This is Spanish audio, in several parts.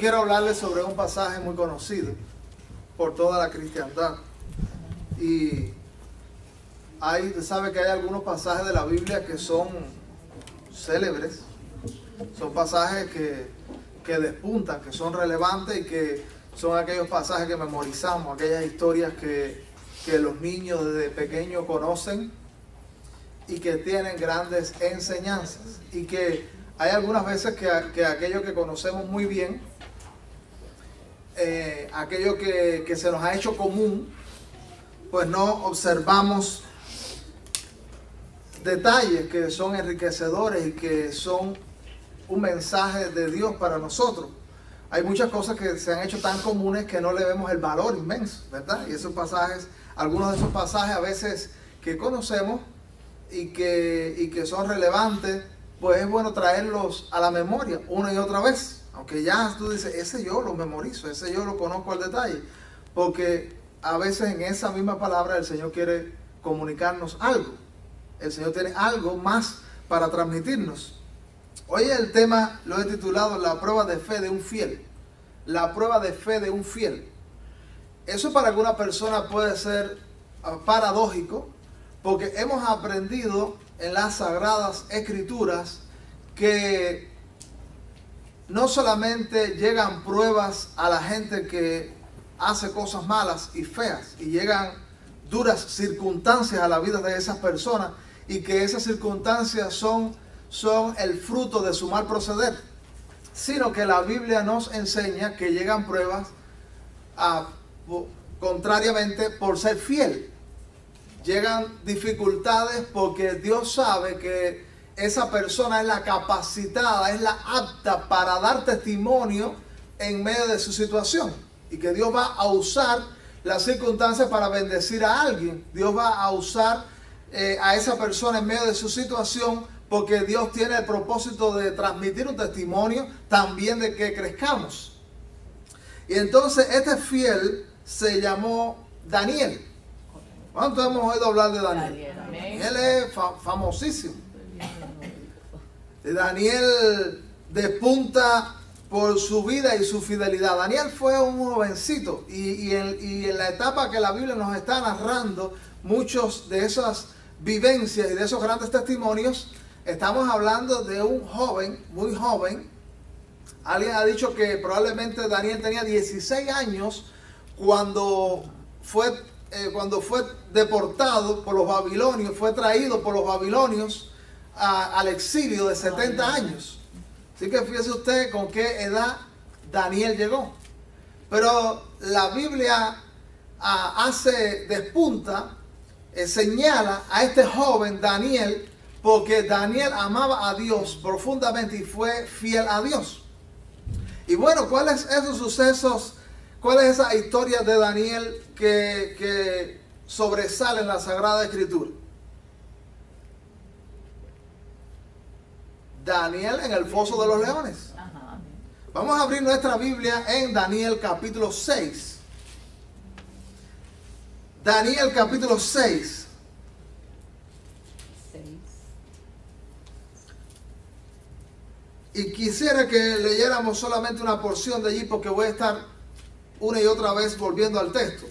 quiero hablarles sobre un pasaje muy conocido por toda la cristiandad. Y usted sabe que hay algunos pasajes de la Biblia que son célebres, son pasajes que despuntan, que son relevantes y que son aquellos pasajes que memorizamos, aquellas historias que los niños desde pequeños conocen y que tienen grandes enseñanzas, y que hay algunas veces que aquello que conocemos muy bien, aquello que se nos ha hecho común, pues no observamos detalles que son enriquecedores y que son un mensaje de Dios para nosotros. Hay muchas cosas que se han hecho tan comunes que no le vemos el valor inmenso, ¿verdad? Y esos pasajes, algunos de esos pasajes a veces que conocemos y que son relevantes, pues es bueno traerlos a la memoria una y otra vez. Aunque ya tú dices, ese yo lo memorizo, ese yo lo conozco al detalle. Porque a veces en esa misma palabra el Señor quiere comunicarnos algo. El Señor tiene algo más para transmitirnos. Hoy el tema lo he titulado La prueba de fe de un fiel. La prueba de fe de un fiel. Eso para alguna persona puede ser paradójico, porque hemos aprendido en las Sagradas Escrituras que no solamente llegan pruebas a la gente que hace cosas malas y feas, y llegan duras circunstancias a la vida de esas personas, y que esas circunstancias son el fruto de su mal proceder, sino que la Biblia nos enseña que llegan pruebas contrariamente por ser fiel. Llegan dificultades porque Dios sabe que esa persona es la capacitada, es la apta para dar testimonio en medio de su situación, y que Dios va a usar las circunstancias para bendecir a alguien. Dios va a usar a esa persona en medio de su situación, porque Dios tiene el propósito de transmitir un testimonio también de que crezcamos. Y entonces este fiel se llamó Daniel. ¿Cuántos hemos oído hablar de Daniel? Daniel es famosísimo. Daniel despunta por su vida y su fidelidad. Daniel fue un jovencito, y en la etapa que la Biblia nos está narrando, muchos de esas vivencias y de esos grandes testimonios, estamos hablando de un joven, muy joven. Alguien ha dicho que probablemente Daniel tenía 16 años cuando fue deportado por los babilonios, fue traído por los babilonios al exilio de 70 años. Así que fíjese usted con qué edad Daniel llegó. Pero la Biblia despunta, señala a este joven Daniel, porque Daniel amaba a Dios profundamente y fue fiel a Dios. Y bueno, ¿cuáles esos sucesos? ¿Cuál es esa historia de Daniel que sobresale en la Sagrada Escritura? Daniel en el foso de los leones. Vamos a abrir nuestra Biblia en Daniel capítulo 6. Daniel capítulo 6. Y quisiera que leyéramos solamente una porción de allí, porque voy a estar una y otra vez volviendo al texto.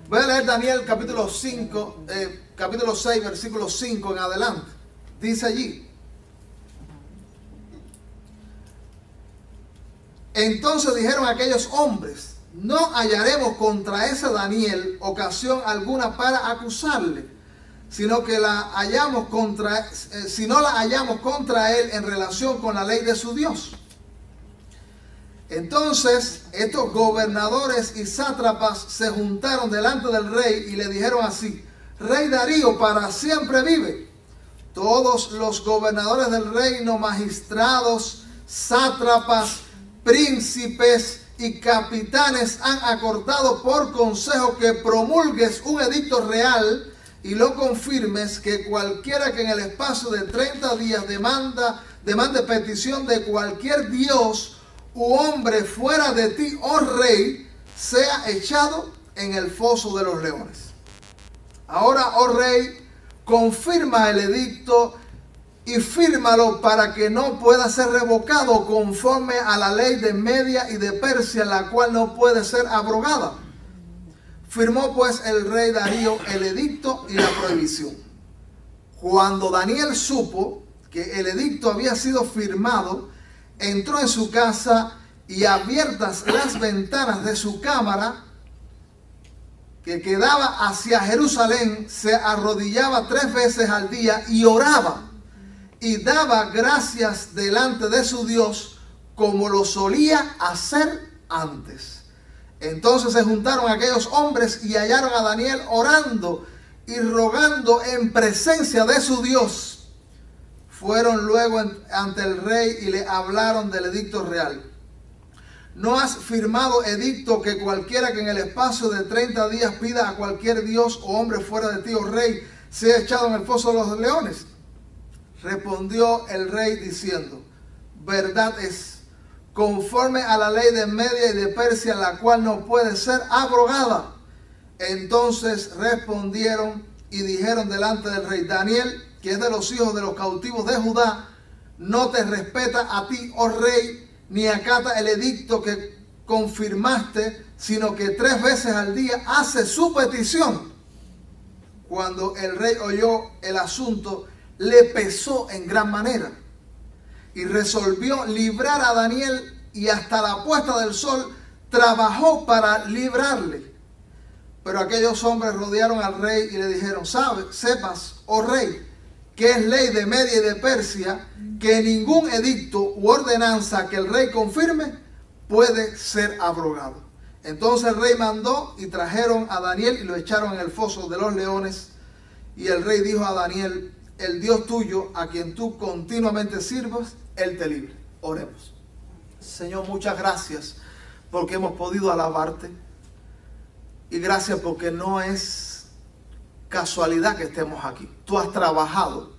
Voy a leer Daniel capítulo 6, versículo 5 en adelante. Dice allí: entonces dijeron aquellos hombres: no hallaremos contra ese Daniel ocasión alguna para acusarle, sino que la hallamos contra él en relación con la ley de su Dios. Entonces estos gobernadores y sátrapas se juntaron delante del rey y le dijeron así: Rey Darío, para siempre vive. Todos los gobernadores del reino, magistrados, sátrapas, príncipes y capitanes han acordado por consejo que promulgues un edicto real y lo confirmes, que cualquiera que en el espacio de 30 días demande petición de cualquier dios u hombre fuera de ti, oh rey, sea echado en el foso de los leones. Ahora, oh rey, confirma el edicto y fírmalo para que no pueda ser revocado conforme a la ley de Media y de Persia, la cual no puede ser abrogada. Firmó pues el rey Darío el edicto y la prohibición. Cuando Daniel supo que el edicto había sido firmado, entró en su casa y abiertas las ventanas de su cámara, que quedaba hacia Jerusalén, se arrodillaba 3 veces al día y oraba y daba gracias delante de su Dios como lo solía hacer antes. Entonces se juntaron aquellos hombres y hallaron a Daniel orando y rogando en presencia de su Dios. Fueron luego ante el rey y le hablaron del edicto real. ¿No has firmado edicto que cualquiera que en el espacio de 30 días pida a cualquier dios o hombre fuera de ti, oh rey, sea echado en el foso de los leones? Respondió el rey diciendo, verdad es, conforme a la ley de Media y de Persia, la cual no puede ser abrogada. Entonces respondieron y dijeron delante del rey, Daniel, que es de los hijos de los cautivos de Judá, no te respeta a ti, oh rey, ni acata el edicto que confirmaste, sino que 3 veces al día hace su petición. Cuando el rey oyó el asunto, le pesó en gran manera y resolvió librar a Daniel, y hasta la puesta del sol trabajó para librarle. Pero aquellos hombres rodearon al rey y le dijeron, sepas, oh rey, que es ley de Media y de Persia, que ningún edicto u ordenanza que el rey confirme puede ser abrogado. Entonces el rey mandó y trajeron a Daniel y lo echaron en el foso de los leones. Y el rey dijo a Daniel, el Dios tuyo, a quien tú continuamente sirvas, Él te libre. Oremos. Señor, muchas gracias porque hemos podido alabarte. Y gracias porque no es casualidad que estemos aquí. Tú has trabajado,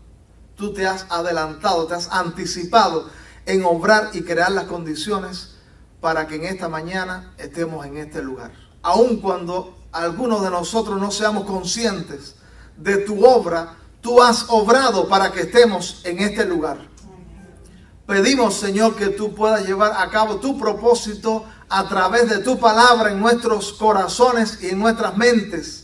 tú te has adelantado, te has anticipado en obrar y crear las condiciones para que en esta mañana estemos en este lugar. Aun cuando algunos de nosotros no seamos conscientes de tu obra, tú has obrado para que estemos en este lugar. Pedimos, Señor, que tú puedas llevar a cabo tu propósito a través de tu palabra en nuestros corazones y en nuestras mentes.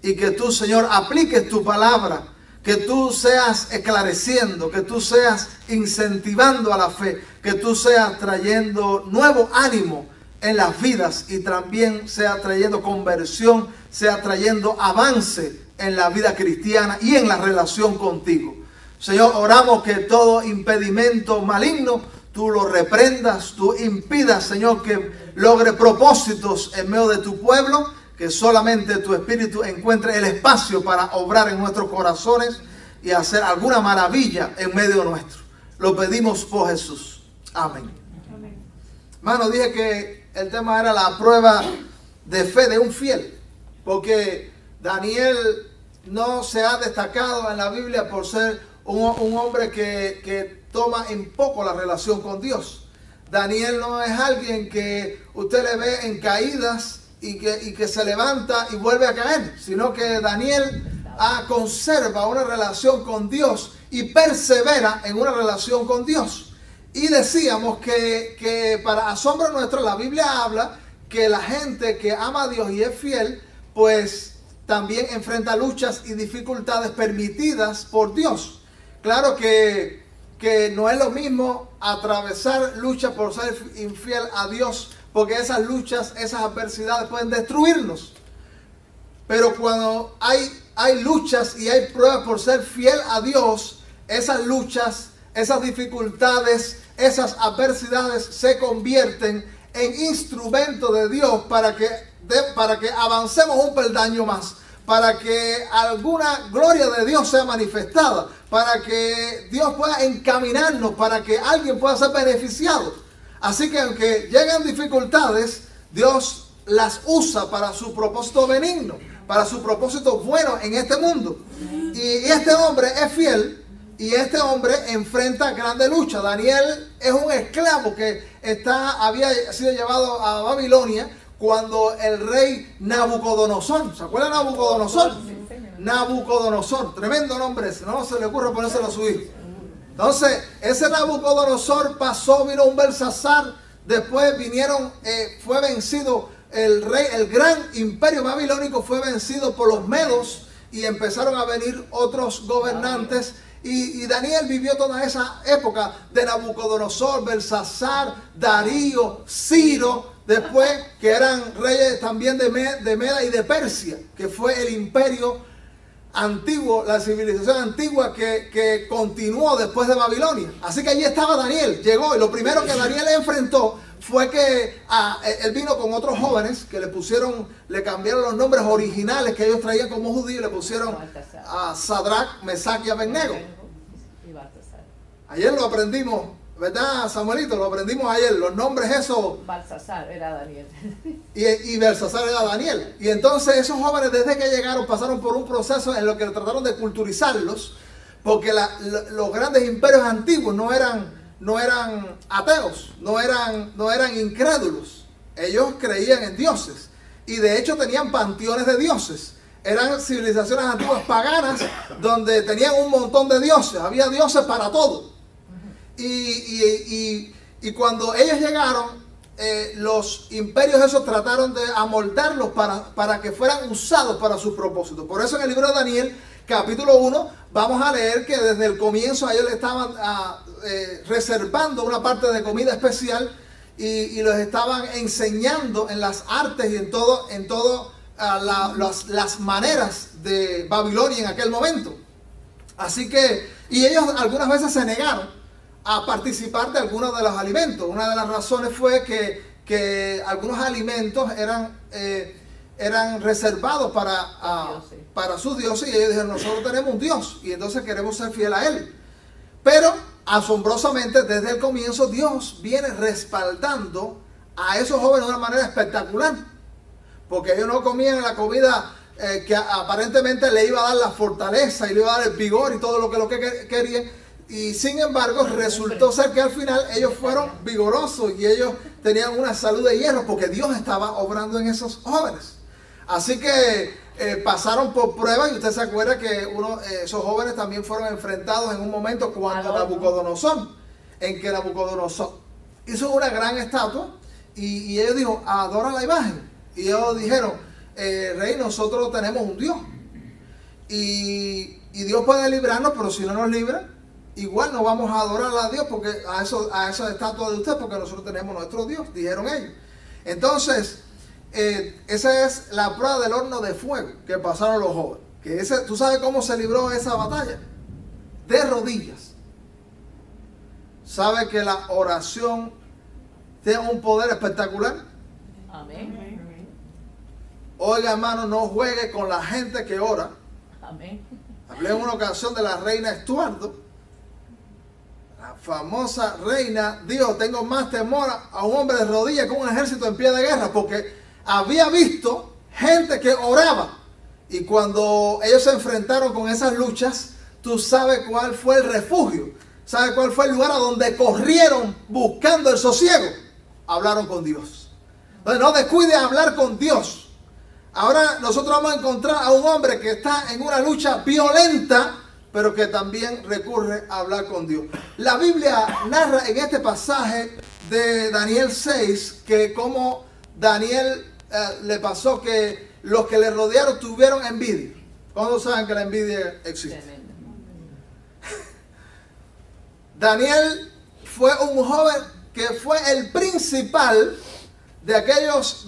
Y que tú, Señor, apliques tu palabra, que tú seas esclareciendo, que tú seas incentivando a la fe, que tú seas trayendo nuevo ánimo en las vidas y también sea trayendo conversión, sea trayendo avance en la vida cristiana y en la relación contigo. Señor, oramos que todo impedimento maligno tú lo reprendas, tú impidas, Señor, que logre propósitos en medio de tu pueblo, que solamente tu Espíritu encuentre el espacio para obrar en nuestros corazones y hacer alguna maravilla en medio nuestro. Lo pedimos por Jesús. Amén. Amén. Hermano, dije que el tema era la prueba de fe de un fiel, porque Daniel no se ha destacado en la Biblia por ser un hombre que toma en poco la relación con Dios. Daniel no es alguien que usted le ve en caídas y que se levanta y vuelve a caer, sino que Daniel conserva una relación con Dios y persevera en una relación con Dios. Y decíamos que para asombro nuestro, la Biblia habla que la gente que ama a Dios y es fiel, pues también enfrenta luchas y dificultades permitidas por Dios. Claro que no es lo mismo atravesar luchas por ser infiel a Dios, porque esas luchas, esas adversidades pueden destruirnos. Pero cuando hay luchas y hay pruebas por ser fiel a Dios, esas luchas, esas dificultades, esas adversidades se convierten en instrumentos de Dios para que avancemos un peldaño más, para que alguna gloria de Dios sea manifestada, para que Dios pueda encaminarnos, para que alguien pueda ser beneficiado. Así que aunque lleguen dificultades, Dios las usa para su propósito benigno, para su propósito bueno en este mundo. Y este hombre es fiel y este hombre enfrenta grande lucha. Daniel es un esclavo que había sido llevado a Babilonia cuando el rey Nabucodonosor, ¿se acuerdan de Nabucodonosor? Nabucodonosor, tremendo nombre ese, no se le ocurre ponérselo a su hijo. Entonces, ese Nabucodonosor pasó, vino un Belsasar, después vinieron, fue vencido el rey, el gran imperio babilónico fue vencido por los medos y empezaron a venir otros gobernantes. Y Daniel vivió toda esa época de Nabucodonosor, Belsasar, Darío, Ciro, después que eran reyes también de Meda y de Persia, que fue el imperio antiguo, la civilización antigua que continuó después de Babilonia. Así que allí estaba Daniel, llegó, y lo primero que Daniel enfrentó fue que él vino con otros jóvenes que le cambiaron los nombres originales que ellos traían como judíos, le pusieron a Sadrach, Mesach y Abednego. Ayer lo aprendimos, ¿verdad, Samuelito? Lo aprendimos ayer, los nombres esos. Balsasar era Daniel. Y Belsasar era Daniel. Y entonces esos jóvenes desde que llegaron pasaron por un proceso en lo que trataron de culturizarlos, porque los grandes imperios antiguos no eran ateos, no eran incrédulos. Ellos creían en dioses y de hecho tenían panteones de dioses. Eran civilizaciones antiguas paganas donde tenían un montón de dioses, había dioses para todo. Y cuando ellos llegaron, los imperios esos trataron de amoldarlos para que fueran usados para sus propósitos. Por eso en el libro de Daniel, capítulo 1, vamos a leer que desde el comienzo a ellos le estaban reservando una parte de comida especial y los estaban enseñando en las artes y en todo las maneras de Babilonia en aquel momento. Así que, y ellos algunas veces se negaron a participar de algunos de los alimentos. Una de las razones fue que algunos alimentos eran reservados para sus dioses, y ellos dijeron, nosotros tenemos un Dios y entonces queremos ser fieles a Él. Pero asombrosamente desde el comienzo Dios viene respaldando a esos jóvenes de una manera espectacular, porque ellos no comían la comida que aparentemente le iba a dar la fortaleza y le iba a dar el vigor y todo lo que querían. Y sin embargo resultó ser que al final ellos fueron vigorosos y ellos tenían una salud de hierro porque Dios estaba obrando en esos jóvenes. Así que pasaron por pruebas, y usted se acuerda que esos jóvenes también fueron enfrentados en un momento cuando Nabucodonosor hizo una gran estatua y ellos dijo, adora la imagen. Y ellos dijeron, rey, nosotros tenemos un Dios y Dios puede librarnos, pero si no nos libra, igual no vamos a adorar a Dios porque a esa estatua de usted, porque nosotros tenemos nuestro Dios, dijeron ellos. Entonces, esa es la prueba del horno de fuego que pasaron los jóvenes. ¿Tú sabes cómo se libró esa batalla? De rodillas. ¿Sabe que la oración tiene un poder espectacular? Amén. Oiga, hermano, no juegue con la gente que ora. Amén. Hablé en una ocasión de la reina Estuardo. La famosa reina dijo, tengo más temor a un hombre de rodillas que un ejército en pie de guerra, porque había visto gente que oraba, y cuando ellos se enfrentaron con esas luchas, tú sabes cuál fue el refugio, sabes cuál fue el lugar a donde corrieron buscando el sosiego. Hablaron con Dios. Entonces no descuide hablar con Dios. Ahora nosotros vamos a encontrar a un hombre que está en una lucha violenta, pero que también recurre a hablar con Dios. La Biblia narra en este pasaje de Daniel 6 que como Daniel le pasó que los que le rodearon tuvieron envidia. ¿Cuándo saben que la envidia existe? Daniel fue un joven que fue el principal de aquellos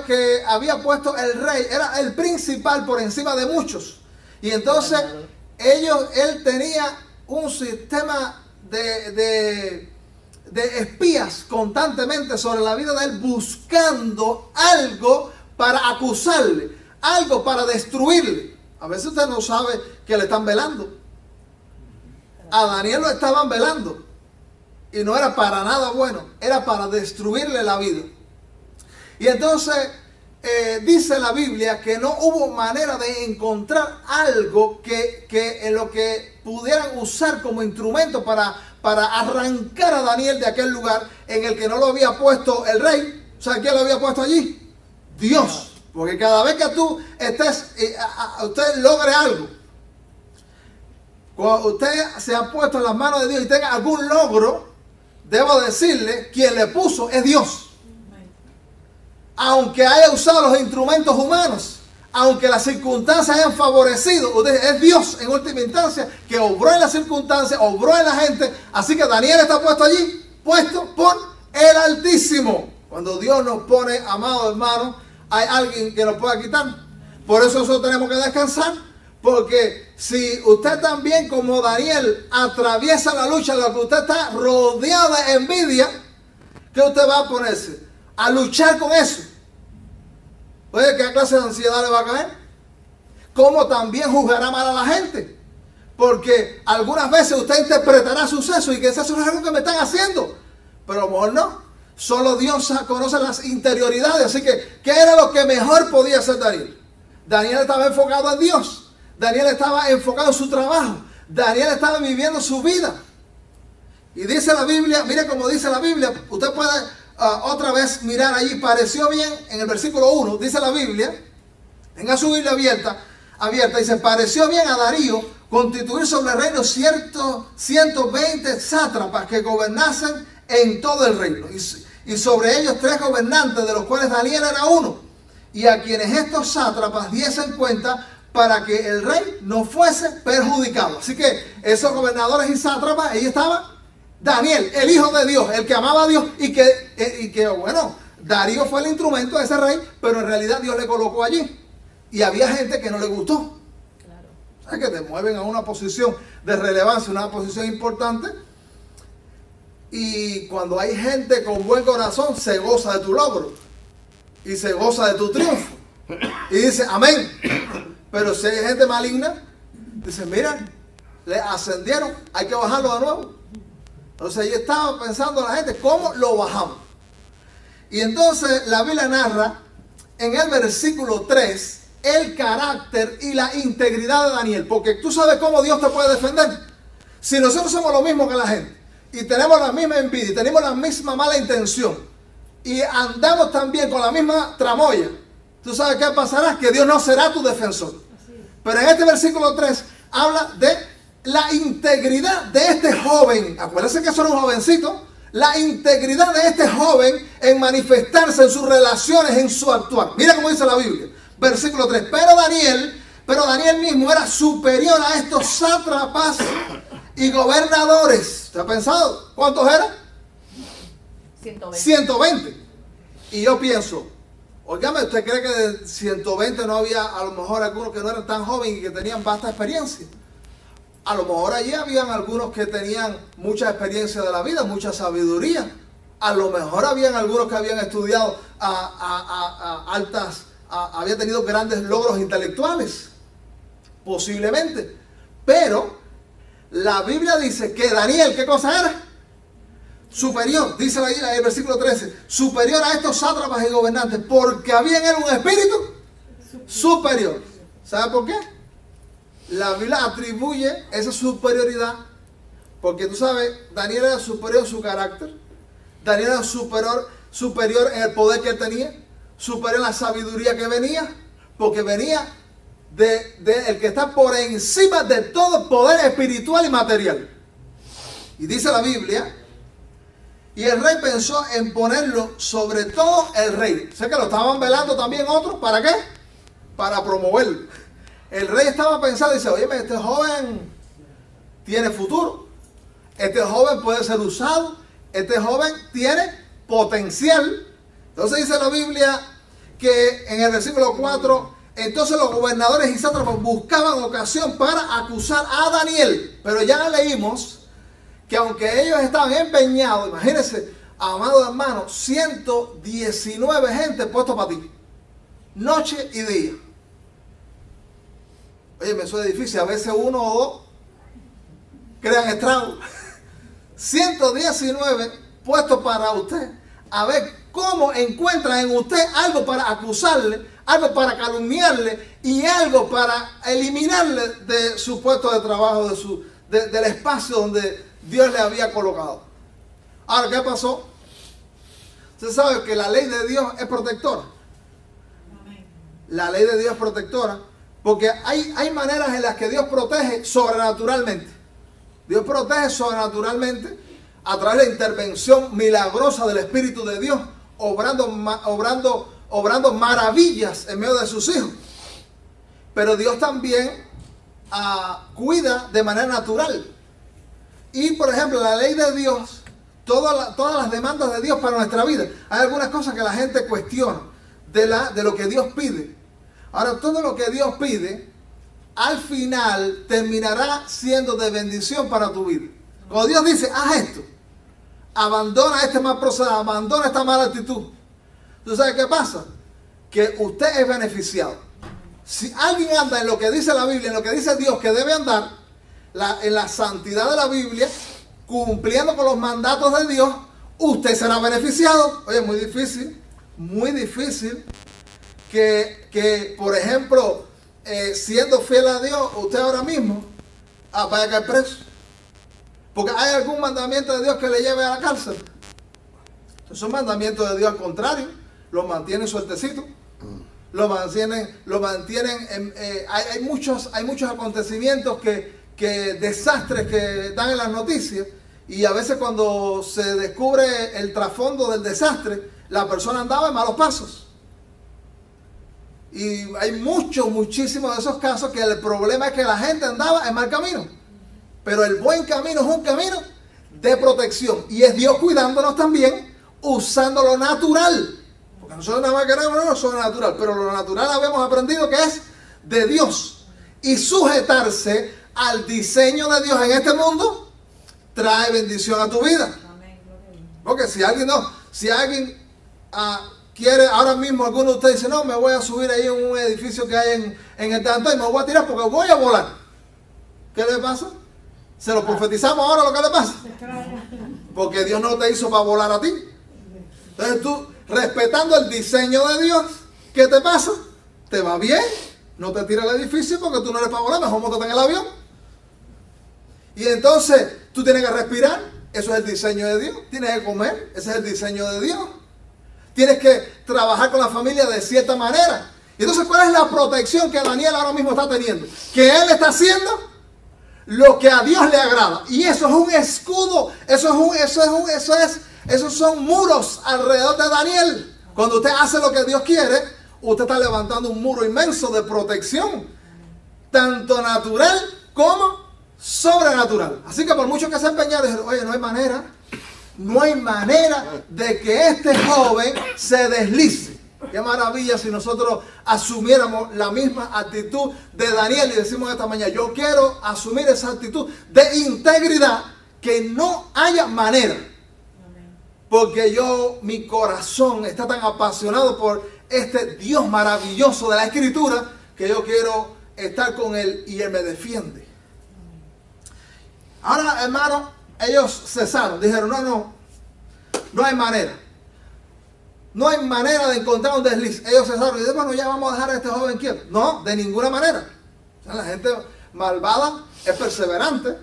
que había puesto el rey. Era el principal por encima de muchos. Y entonces él tenía un sistema de espías constantemente sobre la vida de él, buscando algo para acusarle, algo para destruirle. A veces usted no sabe que le están velando. A Daniel lo estaban velando y no era para nada bueno, era para destruirle la vida. Y entonces dice la Biblia que no hubo manera de encontrar algo que en lo que pudieran usar como instrumento para arrancar a Daniel de aquel lugar en el que no lo había puesto el rey. ¿Sabe quién lo había puesto allí? Dios. Porque cada vez que tú usted logre algo, Cuando usted se ha puesto en las manos de Dios y tenga algún logro, debo decirle, quien le puso es Dios. Aunque haya usado los instrumentos humanos, aunque las circunstancias hayan favorecido, usted, es Dios en última instancia que obró en las circunstancias, obró en la gente. Así que Daniel está puesto allí, puesto por el Altísimo. Cuando Dios nos pone, amados hermanos, hay alguien que nos pueda quitar. Por eso nosotros tenemos que descansar, porque si usted también como Daniel atraviesa la lucha, lo que usted está rodeado de envidia, ¿qué usted va a ponerse? A luchar con eso. Oye, ¿qué clase de ansiedad le va a caer? ¿Cómo también juzgará mal a la gente? Porque algunas veces usted interpretará sucesos y que eso es algo que me están haciendo, pero a lo mejor no. Solo Dios conoce las interioridades. Así que, ¿qué era lo que mejor podía hacer Daniel? Daniel estaba enfocado en Dios. Daniel estaba enfocado en su trabajo. Daniel estaba viviendo su vida. Y dice la Biblia, mire cómo dice la Biblia, usted puede otra vez mirar allí, pareció bien, en el versículo 1, dice la Biblia, tenga su Biblia abierta, dice, pareció bien a Darío constituir sobre el reino 120 sátrapas que gobernasen en todo el reino, y sobre ellos 3 gobernantes, de los cuales Daniel era uno, y a quienes estos sátrapas diesen cuenta para que el rey no fuese perjudicado. Así que esos gobernadores y sátrapas, ahí estaban Daniel, el hijo de Dios, el que amaba a Dios y que bueno, Darío fue el instrumento de ese rey, pero en realidad Dios le colocó allí. Y había gente que no le gustó. Claro. ¿Sabes? Que te mueven a una posición de relevancia, una posición importante. Y cuando hay gente con buen corazón, se goza de tu logro. Y se goza de tu triunfo. Y dice, amén. Pero si hay gente maligna, dice, mira, le ascendieron, hay que bajarlo de nuevo. Entonces yo estaba pensando la gente, ¿cómo lo bajamos? Y entonces la Biblia narra en el versículo 3 el carácter y la integridad de Daniel. Porque tú sabes cómo Dios te puede defender. Si nosotros somos lo mismo que la gente y tenemos la misma envidia y tenemos la misma mala intención y andamos también con la misma tramoya, tú sabes qué pasará, que Dios no será tu defensor. Pero en este versículo 3 habla de la integridad de este joven. Acuérdense que eso era un jovencito. La integridad de este joven en manifestarse en sus relaciones, en su actuar. Mira cómo dice la Biblia. Versículo 3. Pero Daniel mismo era superior a estos sátrapas y gobernadores. ¿Usted ha pensado cuántos eran? 120. 120. Y yo pienso, óigame, ¿usted cree que de 120 no había a lo mejor algunos que no eran tan jóvenes y que tenían vasta experiencia? A lo mejor allí habían algunos que tenían mucha experiencia de la vida, mucha sabiduría. A lo mejor habían algunos que habían estudiado habían tenido grandes logros intelectuales. Posiblemente. Pero la Biblia dice que Daniel, ¿qué cosa era? Superior, dice ahí en el versículo 13, superior a estos sátrapas y gobernantes, porque había en él un espíritu superior. ¿Sabe por qué? La Biblia atribuye esa superioridad porque tú sabes, Daniel era superior en su carácter, Daniel era superior en el poder que él tenía, superior en la sabiduría que venía, porque venía de el que está por encima de todo poder espiritual y material. Y dice la Biblia, y el rey pensó en ponerlo sobre todo el rey. Sé que lo estaban velando también otros, ¿para qué? Para promoverlo. El rey estaba pensando, dice, oye, este joven tiene futuro, este joven puede ser usado, este joven tiene potencial. Entonces dice la Biblia que en el versículo 4, entonces los gobernadores y sátrapas buscaban ocasión para acusar a Daniel. Pero ya leímos que aunque ellos estaban empeñados, imagínense, amados hermanos, 119 gente puestos para ti, noche y día. Oye, me suena difícil, a veces uno o dos crean estragos. 119 puestos para usted, a ver cómo encuentran en usted algo para acusarle, algo para calumniarle y algo para eliminarle de su puesto de trabajo, del espacio donde Dios le había colocado. Ahora, ¿qué pasó? Usted sabe que la ley de Dios es protectora. La ley de Dios es protectora, Porque hay maneras en las que Dios protege sobrenaturalmente. Dios protege sobrenaturalmente a través de la intervención milagrosa del Espíritu de Dios, obrando maravillas en medio de sus hijos. Pero Dios también cuida de manera natural. Y por ejemplo, la ley de Dios, todas las demandas de Dios para nuestra vida, hay algunas cosas que la gente cuestiona de lo que Dios pide. Ahora, todo lo que Dios pide, al final terminará siendo de bendición para tu vida. Cuando Dios dice, haz esto, abandona este mal proceder, abandona esta mala actitud, ¿tú sabes qué pasa? Que usted es beneficiado. Si alguien anda en lo que dice la Biblia, en lo que dice Dios que debe andar, en la santidad de la Biblia, cumpliendo con los mandatos de Dios, usted será beneficiado. Oye, muy difícil que por ejemplo, siendo fiel a Dios, usted ahora mismo vaya a caer preso. Porque hay algún mandamiento de Dios que le lleve a la cárcel. Esos mandamientos de Dios, al contrario, lo mantienen sueltecito. Lo mantienen hay muchos acontecimientos desastres que dan en las noticias, y a veces cuando se descubre el trasfondo del desastre, la persona andaba en malos pasos. Y hay muchísimos de esos casos que el problema es que la gente andaba en mal camino. Pero el buen camino es un camino de protección, y es Dios cuidándonos también, usando lo natural. Porque nosotros nada más queremos lo sobrenatural, pero lo natural habíamos aprendido que es de Dios. Y sujetarse al diseño de Dios en este mundo trae bendición a tu vida. Porque si alguien quiere, ahora mismo alguno de ustedes dice, no, me voy a subir ahí en un edificio que hay en el tanto y me voy a tirar porque voy a volar. ¿Qué le pasa? Se lo profetizamos ahora lo que le pasa. Porque Dios no te hizo para volar a ti. Entonces tú, respetando el diseño de Dios, ¿qué te pasa? ¿Te va bien? No te tiras al edificio porque tú no eres para volar, mejor móntate en el avión. Y entonces tú tienes que respirar, eso es el diseño de Dios. Tienes que comer, ese es el diseño de Dios. Tienes que trabajar con la familia de cierta manera. Y entonces, ¿cuál es la protección que Daniel ahora mismo está teniendo? Que él está haciendo lo que a Dios le agrada. Y eso es un escudo, esos son muros alrededor de Daniel. Cuando usted hace lo que Dios quiere, usted está levantando un muro inmenso de protección, tanto natural como sobrenatural. Así que por mucho que se empeñaron, dijeron, oye, no hay manera de que este joven se deslice. Qué maravilla si nosotros asumiéramos la misma actitud de Daniel y decimos esta mañana, yo quiero asumir esa actitud de integridad, que no haya manera. Porque mi corazón está tan apasionado por este Dios maravilloso de la Escritura, que yo quiero estar con Él y Él me defiende. Ahora, hermano, ellos cesaron, dijeron, no hay manera. No hay manera de encontrar un desliz. Ellos cesaron y dijeron, bueno, ya vamos a dejar a este joven quieto. No, de ninguna manera. O sea, la gente malvada es perseverante.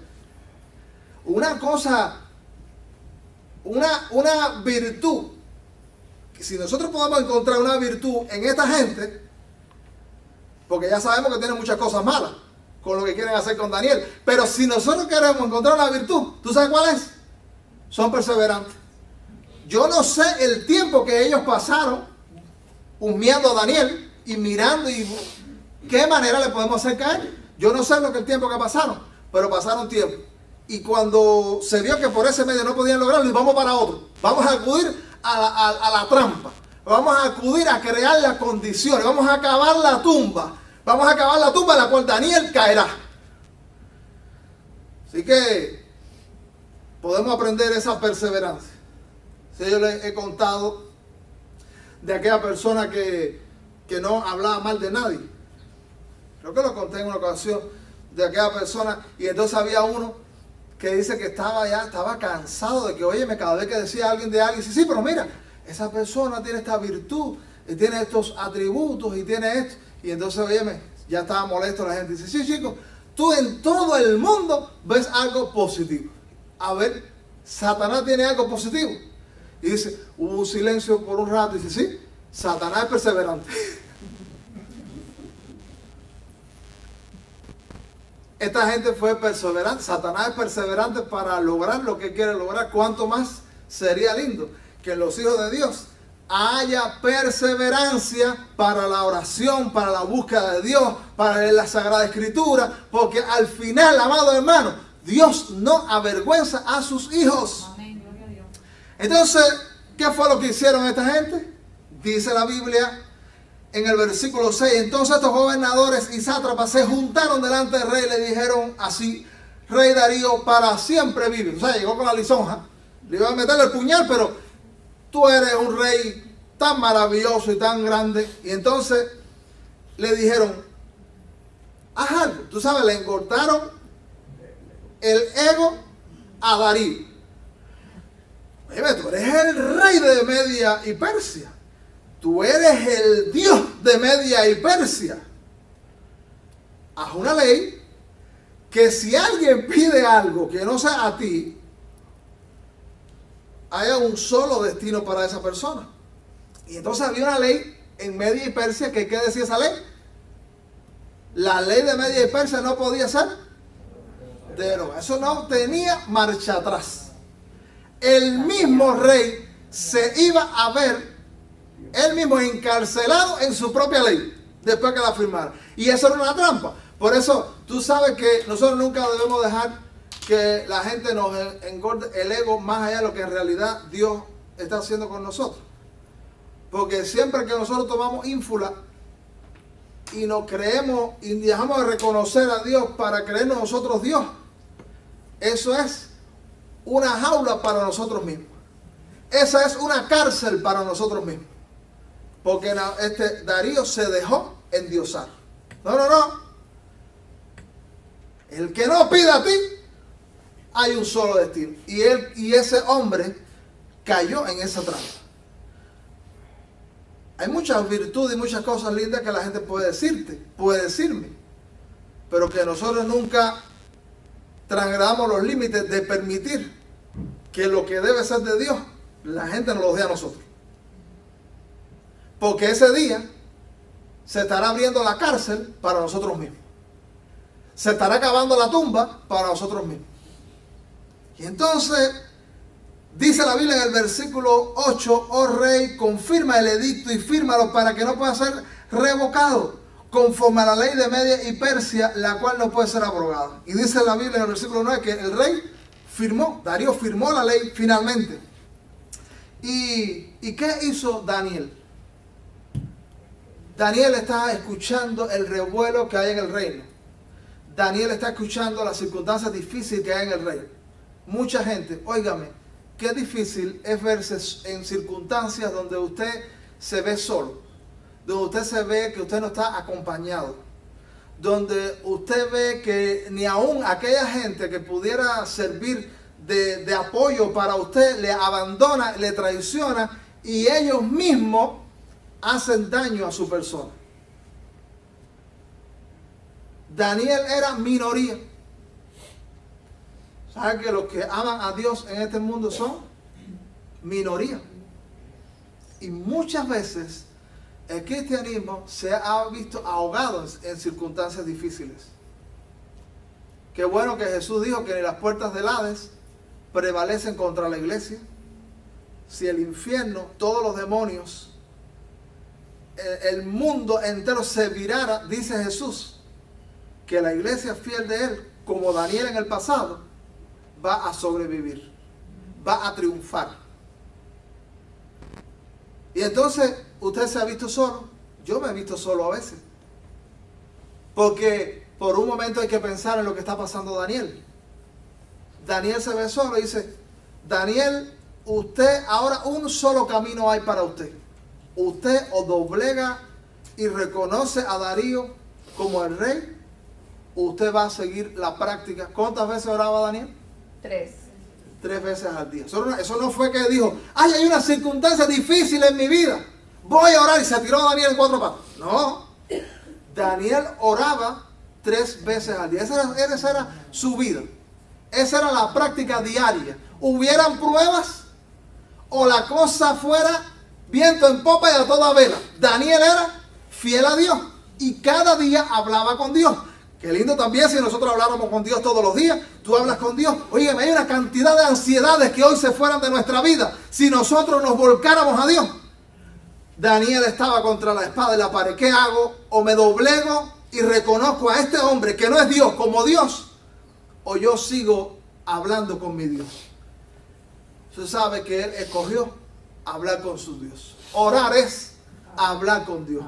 Una virtud, si nosotros podemos encontrar una virtud en esta gente, porque ya sabemos que tienen muchas cosas malas con lo que quieren hacer con Daniel, pero si nosotros queremos encontrar una virtud, ¿tú sabes cuál es? Son perseverantes. Yo no sé el tiempo que ellos pasaron humeando a Daniel y mirando y qué manera le podemos hacer caer. Yo no sé el tiempo que pasaron, pero pasaron tiempo. Y cuando se vio que por ese medio no podían lograrlo, y vamos para otro. Vamos a acudir a la trampa. Vamos a acudir a crear las condiciones. Vamos a acabar la tumba. Vamos a acabar la tumba en la cual Daniel caerá. Así que podemos aprender esa perseverancia. Si yo les he contado de aquella persona que no hablaba mal de nadie. Creo que lo conté en una ocasión de aquella persona. Y entonces había uno que dice que estaba cansado de que, oye, cada vez que decía alguien de alguien, sí, pero mira, esa persona tiene esta virtud, y tiene estos atributos, y tiene esto. Y entonces, oye, ya estaba molesto la gente. Dice, sí, chicos, tú en todo el mundo ves algo positivo. A ver, Satanás tiene algo positivo. Y dice, hubo un silencio por un rato, y dice, sí, Satanás es perseverante. esta gente fue perseverante. Satanás es perseverante para lograr lo que quiere lograr. ¿Cuánto más sería lindo que los hijos de Dios haya perseverancia para la oración, para la búsqueda de Dios, para leer la Sagrada Escritura? Porque al final, amado hermano, Dios no avergüenza a sus hijos. Amén, gloria a Dios. Entonces, ¿qué fue lo que hicieron esta gente? Dice la Biblia en el versículo 6, entonces estos gobernadores y sátrapas se juntaron delante del rey y le dijeron así: Rey Darío, para siempre vive. O sea, llegó con la lisonja, le iba a meterle el puñal, pero tú eres un rey tan maravilloso y tan grande. Y entonces le dijeron, haz algo. Tú sabes, le engordaron el ego a Darío. Oye, tú eres el rey de Media y Persia. Tú eres el Dios de Media y Persia. Haz una ley que si alguien pide algo que no sea a ti, haya un solo destino para esa persona. Y entonces había una ley en Media y Persia que, ¿qué decía esa ley? La ley de Media y Persia no podía ser derogada. Eso no tenía marcha atrás. El mismo rey se iba a ver él mismo encarcelado en su propia ley después que la firmara. Y eso era una trampa. Por eso tú sabes que nosotros nunca debemos dejar que la gente nos engorde el ego más allá de lo que en realidad Dios está haciendo con nosotros. Porque siempre que nosotros tomamos ínfula y nos creemos y dejamos de reconocer a Dios para creernos nosotros Dios, eso es una jaula para nosotros mismos. Esa es una cárcel para nosotros mismos. Porque Darío se dejó endiosar. No. El que no pida a ti, hay un solo destino. Y ese hombre cayó en esa trampa. Hay muchas virtudes y muchas cosas lindas que la gente puede decirme. Pero que nosotros nunca transgredamos los límites de permitir que lo que debe ser de Dios, la gente nos lo dé a nosotros. Porque ese día se estará abriendo la cárcel para nosotros mismos. Se estará acabando la tumba para nosotros mismos. Y entonces, dice la Biblia en el versículo 8, oh rey, confirma el edicto y fírmalo para que no pueda ser revocado, conforme a la ley de Media y Persia, la cual no puede ser abrogada. Y dice la Biblia en el versículo 9 que el rey firmó, Darío firmó la ley finalmente. ¿Y qué hizo Daniel? Daniel está escuchando el revuelo que hay en el reino. Daniel está escuchando las circunstancias difíciles que hay en el reino. Mucha gente, óigame, qué difícil es verse en circunstancias donde usted se ve solo, donde usted se ve que usted no está acompañado, donde usted ve que ni aún aquella gente que pudiera servir de apoyo para usted le abandona, le traiciona y ellos mismos hacen daño a su persona. Daniel era minoría. ¿Saben que los que aman a Dios en este mundo son minoría? Y muchas veces el cristianismo se ha visto ahogado en circunstancias difíciles. Qué bueno que Jesús dijo que ni las puertas del Hades prevalecen contra la iglesia. Si el infierno, todos los demonios, el mundo entero se virara, dice Jesús, que la iglesia fiel de Él, como Daniel en el pasado, va a sobrevivir, va a triunfar. Y entonces, usted se ha visto solo, yo me he visto solo a veces. Porque por un momento hay que pensar en lo que está pasando Daniel. Daniel se ve solo y dice, Daniel, usted ahora un solo camino hay para usted. Usted o doblega y reconoce a Darío como el rey, usted va a seguir la práctica. ¿Cuántas veces oraba Daniel? 3. 3 veces al día. Eso no fue que dijo, ay, hay una circunstancia difícil en mi vida, voy a orar, y se tiró Daniel en 4 patas. No, Daniel oraba 3 veces al día. Esa era su vida. Esa era la práctica diaria. Hubieran pruebas o la cosa fuera viento en popa y a toda vela, Daniel era fiel a Dios y cada día hablaba con Dios. Qué lindo también si nosotros habláramos con Dios todos los días. Tú hablas con Dios. Óyeme, hay una cantidad de ansiedades que hoy se fueran de nuestra vida si nosotros nos volcáramos a Dios. Daniel estaba contra la espada y la pared. ¿Qué hago? O me doblego y reconozco a este hombre que no es Dios como Dios, o yo sigo hablando con mi Dios. Usted sabe que él escogió hablar con su Dios. Orar es hablar con Dios.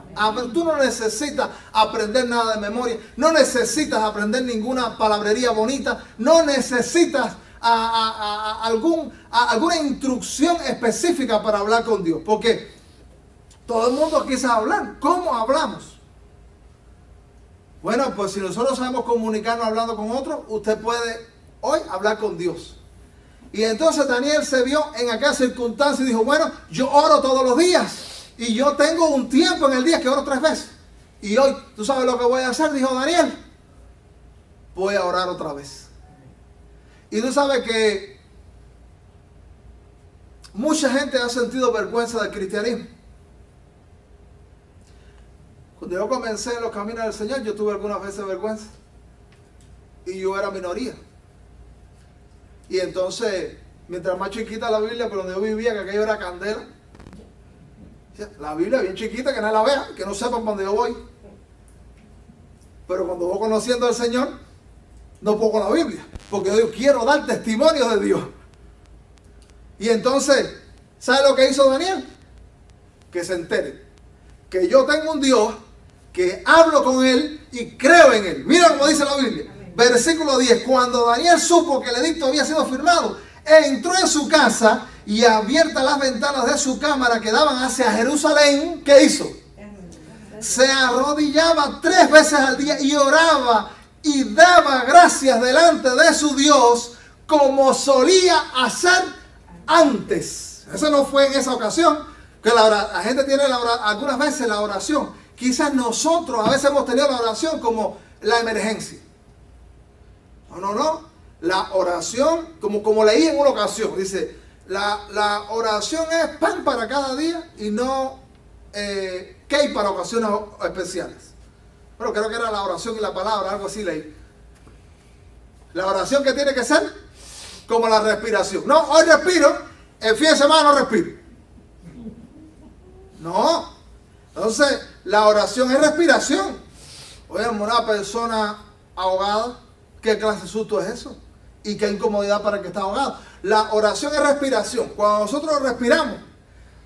Tú no necesitas aprender nada de memoria, no necesitas aprender ninguna palabrería bonita, no necesitas alguna instrucción específica para hablar con Dios, porque todo el mundo quizá hablar. ¿Cómo hablamos? Bueno, pues si nosotros sabemos comunicarnos hablando con otros, usted puede hoy hablar con Dios. Y entonces Daniel se vio en aquella circunstancia y dijo, bueno, yo oro todos los días. Y yo tengo un tiempo en el día que oro 3 veces. Y hoy, ¿tú sabes lo que voy a hacer? Dijo Daniel. Voy a orar otra vez. Y tú sabes que mucha gente ha sentido vergüenza del cristianismo. Cuando yo comencé en los caminos del Señor, yo tuve algunas veces vergüenza. Y yo era minoría. Y entonces, mientras más chiquita la Biblia, pero donde yo vivía, que aquello era candela. La Biblia bien chiquita, que nadie la vea, que no sepan dónde yo voy. Pero cuando voy conociendo al Señor, no pongo la Biblia, porque yo quiero dar testimonio de Dios. Y entonces, ¿sabe lo que hizo Daniel? Que se entere que yo tengo un Dios, que hablo con Él y creo en Él. Mira cómo dice la Biblia. Versículo 10. Cuando Daniel supo que el edicto había sido firmado, entró en su casa y abiertas las ventanas de su cámara que daban hacia Jerusalén, ¿qué hizo? Se arrodillaba 3 veces al día y oraba y daba gracias delante de su Dios como solía hacer antes. Eso no fue en esa ocasión, que la gente tiene algunas veces la oración. Quizás nosotros a veces hemos tenido la oración como la emergencia. No. La oración, como leí en una ocasión, dice, la oración es pan para cada día y no cake para ocasiones especiales. Pero creo que era la oración y la palabra, algo así leí. La oración que tiene que ser como la respiración. No, hoy respiro, el fin de semana no respiro. No. Entonces, la oración es respiración. Oye, una persona ahogada, ¿qué clase de susto es eso? Y qué incomodidad para el que está ahogado. La oración es respiración. Cuando nosotros respiramos,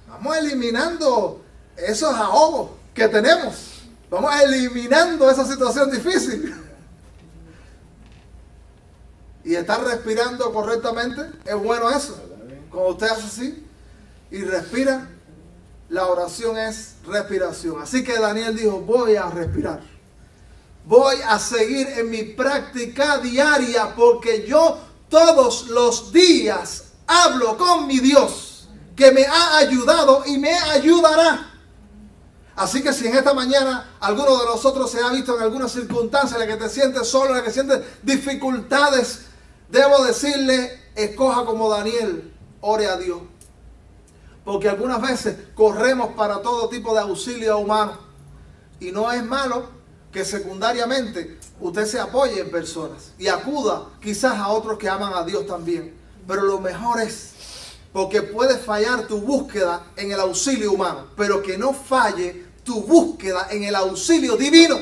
vamos eliminando esos ahogos que tenemos. Vamos eliminando esa situación difícil. Y estar respirando correctamente, es bueno eso. Cuando usted hace así y respira, la oración es respiración. Así que Daniel dijo, voy a respirar. Voy a seguir en mi práctica diaria porque yo todos los días hablo con mi Dios que me ha ayudado y me ayudará. Así que si en esta mañana alguno de nosotros se ha visto en alguna circunstancia en la que te sientes solo, en la que sientes dificultades, debo decirle, escoja como Daniel, ore a Dios. Porque algunas veces corremos para todo tipo de auxilio humano y no es malo que secundariamente usted se apoye en personas y acuda quizás a otros que aman a Dios también. Pero lo mejor es, porque puede fallar tu búsqueda en el auxilio humano, pero que no falle tu búsqueda en el auxilio divino.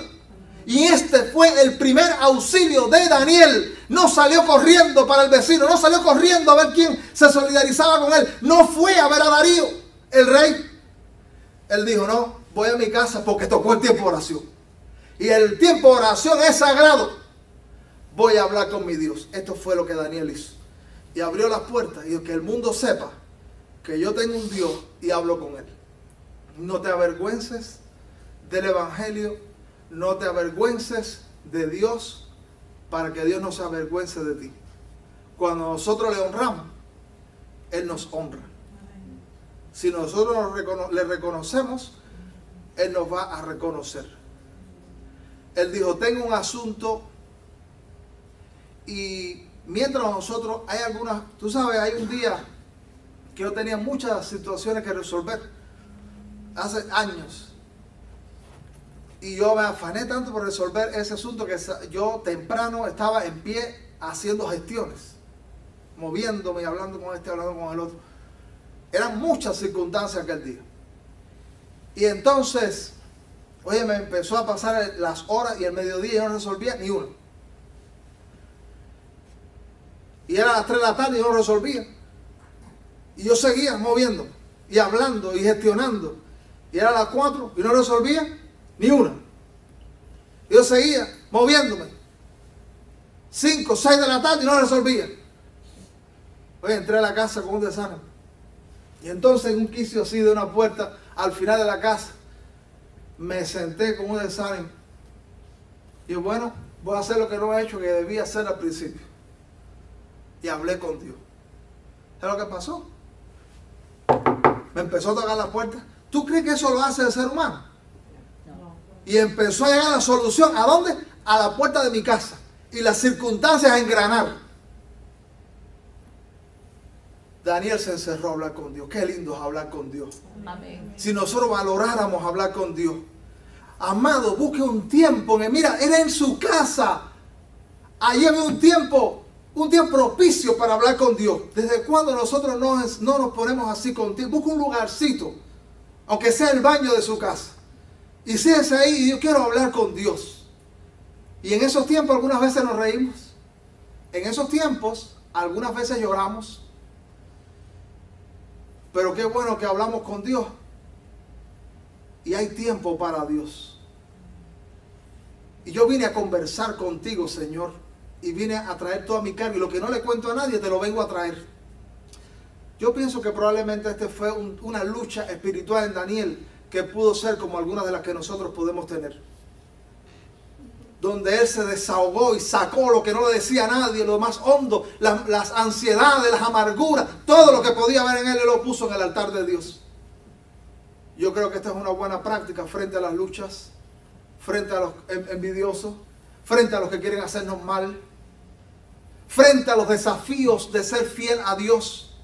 Y este fue el primer auxilio de Daniel. No salió corriendo para el vecino, no salió corriendo a ver quién se solidarizaba con él. No fue a ver a Darío, el rey. Él dijo, no, voy a mi casa porque tocó el tiempo de oración. Y el tiempo de oración es sagrado. Voy a hablar con mi Dios. Esto fue lo que Daniel hizo. Y abrió las puertas y dijo, que el mundo sepa que yo tengo un Dios y hablo con Él. No te avergüences del Evangelio. No te avergüences de Dios para que Dios no se avergüence de ti. Cuando nosotros le honramos, Él nos honra. Si nosotros le reconocemos, Él nos va a reconocer. Él dijo, tengo un asunto y mientras nosotros hay algunas, tú sabes, hay un día que yo tenía muchas situaciones que resolver hace años Y yo me afané tanto por resolver ese asunto que yo temprano estaba en pie haciendo gestiones, moviéndome y hablando con este, hablando con el otro. Eran muchas circunstancias aquel día. Y entonces, oye, me empezó a pasar las horas y el mediodía y yo no resolvía ni uno. Y era las 3 de la tarde y yo no resolvía. Y yo seguía moviéndome y hablando y gestionando. Y era las 4 y no resolvía ni una. Yo seguía moviéndome. 5, 6 de la tarde y no resolvía. Oye, entré a la casa con un desánimo. Y entonces en un quicio así de una puerta al final de la casa, me senté con un desánimo. Y bueno, voy a hacer lo que no he hecho, que debía hacer al principio. Y hablé con Dios. ¿Sabes lo que pasó? Me empezó a tocar la puerta. ¿Tú crees que eso lo hace el ser humano? No. Y empezó a llegar la solución. ¿A dónde? A la puerta de mi casa. Y las circunstancias a engranar. Daniel se encerró a hablar con Dios. Qué lindo es hablar con Dios. Amén. Si nosotros valoráramos hablar con Dios. Amado, busque un tiempo. Mira, era en su casa. Allí había un tiempo propicio para hablar con Dios. ¿Desde cuándo nosotros no nos ponemos así con Dios? Busca un lugarcito, aunque sea el baño de su casa. Y siéntese ahí y yo quiero hablar con Dios. Y en esos tiempos algunas veces nos reímos. En esos tiempos algunas veces lloramos. Pero qué bueno que hablamos con Dios. Y hay tiempo para Dios. Y yo vine a conversar contigo, Señor. Y vine a traer toda mi carga. Y lo que no le cuento a nadie, te lo vengo a traer. Yo pienso que probablemente este fue una lucha espiritual en Daniel, que pudo ser como algunas de las que nosotros podemos tener. Donde él se desahogó y sacó lo que no le decía a nadie, lo más hondo, las ansiedades, las amarguras, todo lo que podía haber en él, él lo puso en el altar de Dios. Yo creo que esta es una buena práctica frente a las luchas, frente a los envidiosos, frente a los que quieren hacernos mal, frente a los desafíos de ser fiel a Dios.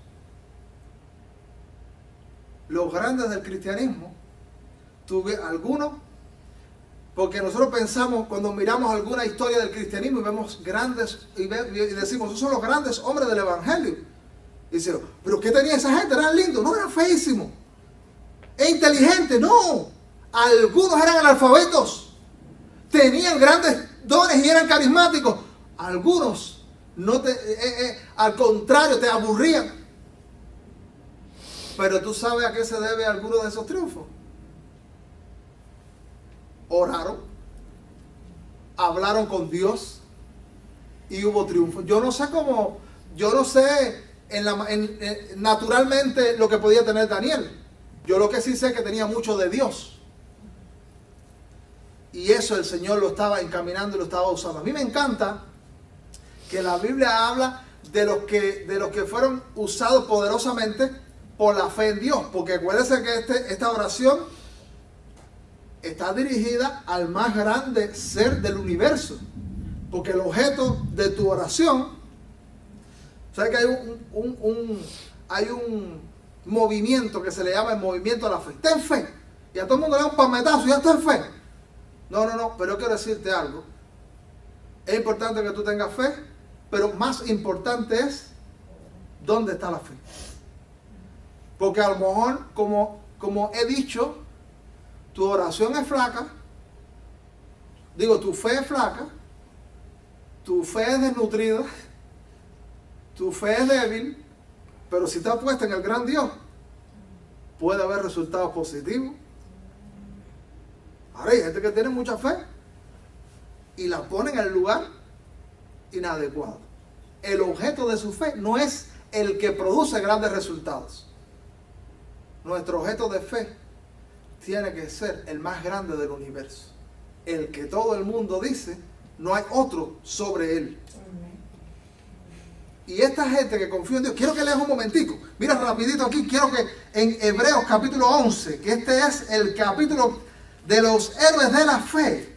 Los grandes del cristianismo, tuve algunos, porque nosotros pensamos, cuando miramos alguna historia del cristianismo y vemos grandes, y decimos, esos son los grandes hombres del evangelio. Y dice, pero ¿qué tenía esa gente? ¿Eran lindos? No, eran feísimos. ¿E inteligentes? No. Algunos eran analfabetos. Tenían grandes dones y eran carismáticos. Algunos, al contrario, te aburrían. Pero tú sabes a qué se debe alguno de esos triunfos. Oraron, hablaron con Dios y hubo triunfo. Yo no sé cómo, yo no sé naturalmente lo que podía tener Daniel. Yo lo que sí sé es que tenía mucho de Dios. Y eso el Señor lo estaba encaminando y lo estaba usando. A mí me encanta que la Biblia habla de los que fueron usados poderosamente por la fe en Dios. Porque acuérdense que esta oración está dirigida al más grande ser del universo. Porque el objeto de tu oración, ¿sabes que hay un movimiento que se le llama el movimiento a la fe? Ten fe. Y a todo el mundo le da un palmetazo y ya está en fe. No, pero yo quiero decirte algo. Es importante que tú tengas fe, pero más importante es dónde está la fe. Porque a lo mejor, como he dicho, tu oración es flaca, tu fe es flaca, tu fe es desnutrida, tu fe es débil, pero si está puesta en el gran Dios, puede haber resultados positivos. Ahora hay gente que tiene mucha fe y la pone en el lugar inadecuado. El objeto de su fe no es el que produce grandes resultados. Nuestro objeto de fe tiene que ser el más grande del universo. El que todo el mundo dice, no hay otro sobre él. Y esta gente que confía en Dios, quiero que leas un momentico. Mira rapidito aquí, quiero que en Hebreos capítulo 11, que este es el capítulo de los héroes de la fe.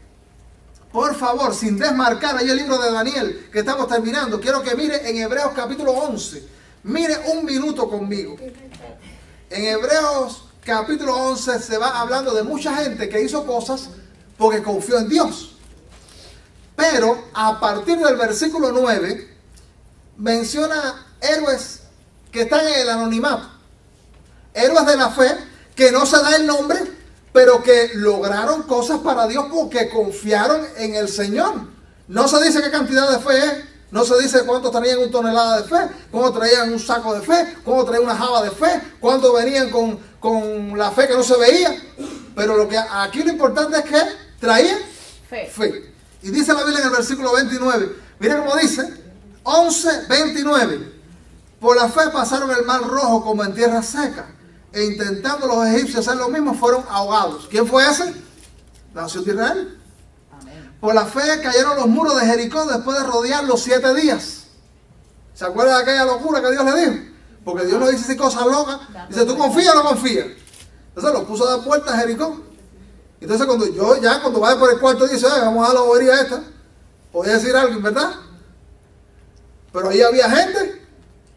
Por favor, sin desmarcar ahí el libro de Daniel que estamos terminando, quiero que mire en Hebreos capítulo 11. Mire un minuto conmigo. En Hebreos capítulo 11 se va hablando de mucha gente que hizo cosas porque confió en Dios. Pero a partir del versículo 9 menciona héroes que están en el anonimato. Héroes de la fe que no se da el nombre, pero que lograron cosas para Dios porque confiaron en el Señor. No se dice qué cantidad de fe es, no se dice cuántos traían una tonelada de fe, cuántos traían un saco de fe, cuántos traían una java de fe, cuántos venían con la fe que no se veía. Pero lo que aquí lo importante es que traían fe. Y dice la Biblia en el versículo 29, mira cómo dice, 11:29. Por la fe pasaron el mar rojo como en tierra seca, e intentando los egipcios hacer lo mismo, fueron ahogados. ¿Quién fue ese? La nación de Israel. Amén. Por la fe cayeron los muros de Jericó después de rodearlos 7 días. ¿Se acuerdan de aquella locura que Dios le dijo? Porque Dios no dice así cosas locas. Dice, ¿tú confías o no confías? Entonces lo puso a dar puerta a Jericó. Entonces cuando vaya por el cuarto dice, vamos a dar la bobería esta. Podía decir algo, ¿verdad? Pero ahí había gente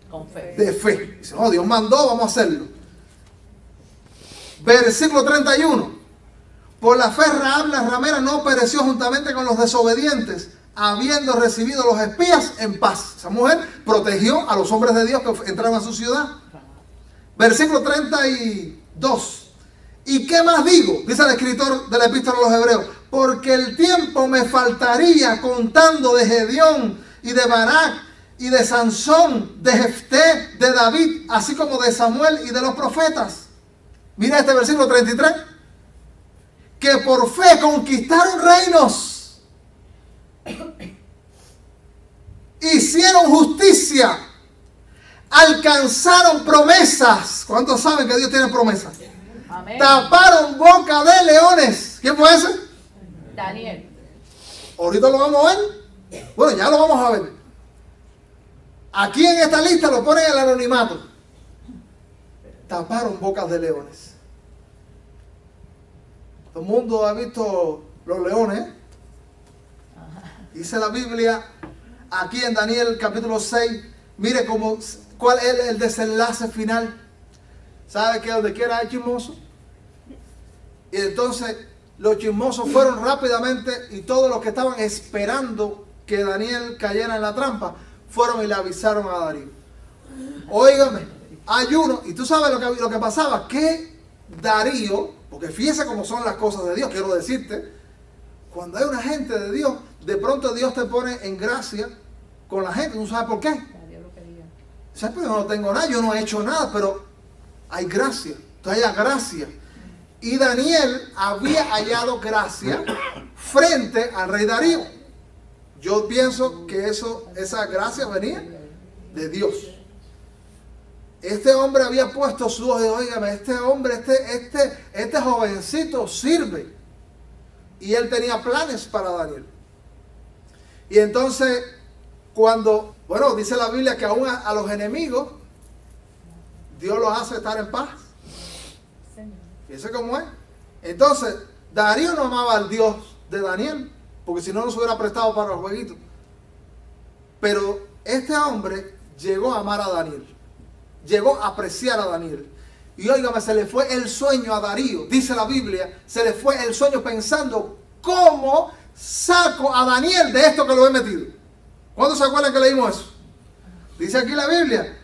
con fe. De fe. Dice, no, Dios mandó, vamos a hacerlo. Versículo 31. Por la fe Rahab la ramera no pereció juntamente con los desobedientes, habiendo recibido los espías en paz. Esa mujer protegió a los hombres de Dios que entraron a su ciudad. Versículo 32. ¿Y qué más digo? Dice el escritor de la epístola a los Hebreos. Porque el tiempo me faltaría contando de Gedeón y de Barak y de Sansón, de Jefté, de David, así como de Samuel y de los profetas. Mira este versículo 33. Que por fe conquistaron reinos, hicieron justicia, alcanzaron promesas. ¿Cuántos saben que Dios tiene promesas? Amén. Taparon boca de leones. ¿Quién fue ese? Daniel. Ahorita lo vamos a ver. Bueno, ya lo vamos a ver. Aquí en esta lista lo ponen en el anonimato. Taparon bocas de leones. Todo el mundo ha visto los leones. Dice la Biblia aquí en Daniel capítulo 6. Mire cuál es el desenlace final. ¿Sabe que donde quiera hay chismosos? Y entonces los chismosos fueron rápidamente, y todos los que estaban esperando que Daniel cayera en la trampa fueron y le avisaron a Darío. Óigame, hay uno, y tú sabes lo que pasaba, que Darío, porque fíjese cómo son las cosas de Dios, quiero decirte, cuando hay una gente de Dios, de pronto Dios te pone en gracia con la gente, ¿no sabes por qué? O sea, pues yo no tengo nada, yo no he hecho nada, pero hay gracia, entonces hay gracia. Y Daniel había hallado gracia frente al rey Darío. Yo pienso que esa gracia venía de Dios. Este hombre había puesto su ojo, oígame, este hombre, este jovencito sirve. Y él tenía planes para Daniel. Y entonces, dice la Biblia que aún a los enemigos, Dios los hace estar en paz. Fíjense cómo es. Entonces, Darío no amaba al Dios de Daniel, porque si no, no se hubiera prestado para los jueguitos. Pero este hombre llegó a amar a Daniel, llegó a apreciar a Daniel. Y óigame, se le fue el sueño a Darío. Dice la Biblia, se le fue el sueño pensando, ¿cómo saco a Daniel de esto que lo he metido? ¿Cuántos se acuerdan que leímos eso? Dice aquí la Biblia,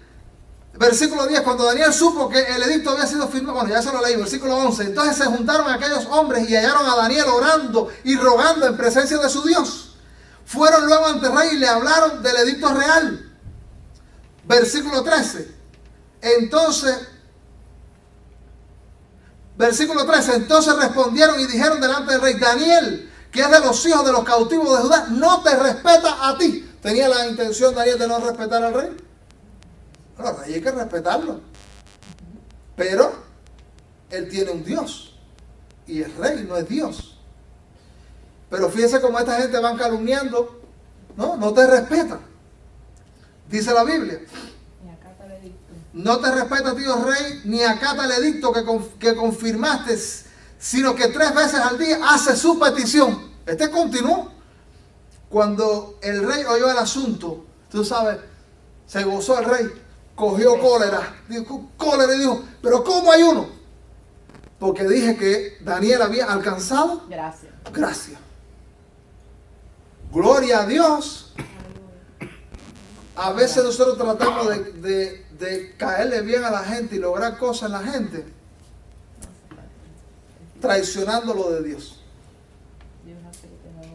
versículo 10, cuando Daniel supo que el edicto había sido firmado, bueno, ya se lo leí, versículo 11, entonces se juntaron aquellos hombres y hallaron a Daniel orando y rogando en presencia de su Dios. Fueron luego ante el rey y le hablaron del edicto real. Versículo 13, entonces respondieron y dijeron delante del rey, Daniel, que es de los hijos de los cautivos de Judá, no te respeta a ti. ¿Tenía la intención Daniel de no respetar al rey? Bueno, hay que respetarlo, pero él tiene un Dios y es rey, no es Dios. Pero fíjense cómo esta gente van calumniando, no te respetan. Dice la Biblia, no te respeta a ti, oh rey, ni acata el edicto que confirmaste, sino que 3 veces al día hace su petición. Este continuó. Cuando el rey oyó el asunto, tú sabes, se gozó el rey. Cogió cólera y dijo, pero ¿cómo hay uno? porque dije que Daniel había alcanzado Gracias. gracia. Gloria a Dios. A veces nosotros tratamos de caerle bien a la gente y lograr cosas en la gente, traicionando lo de Dios.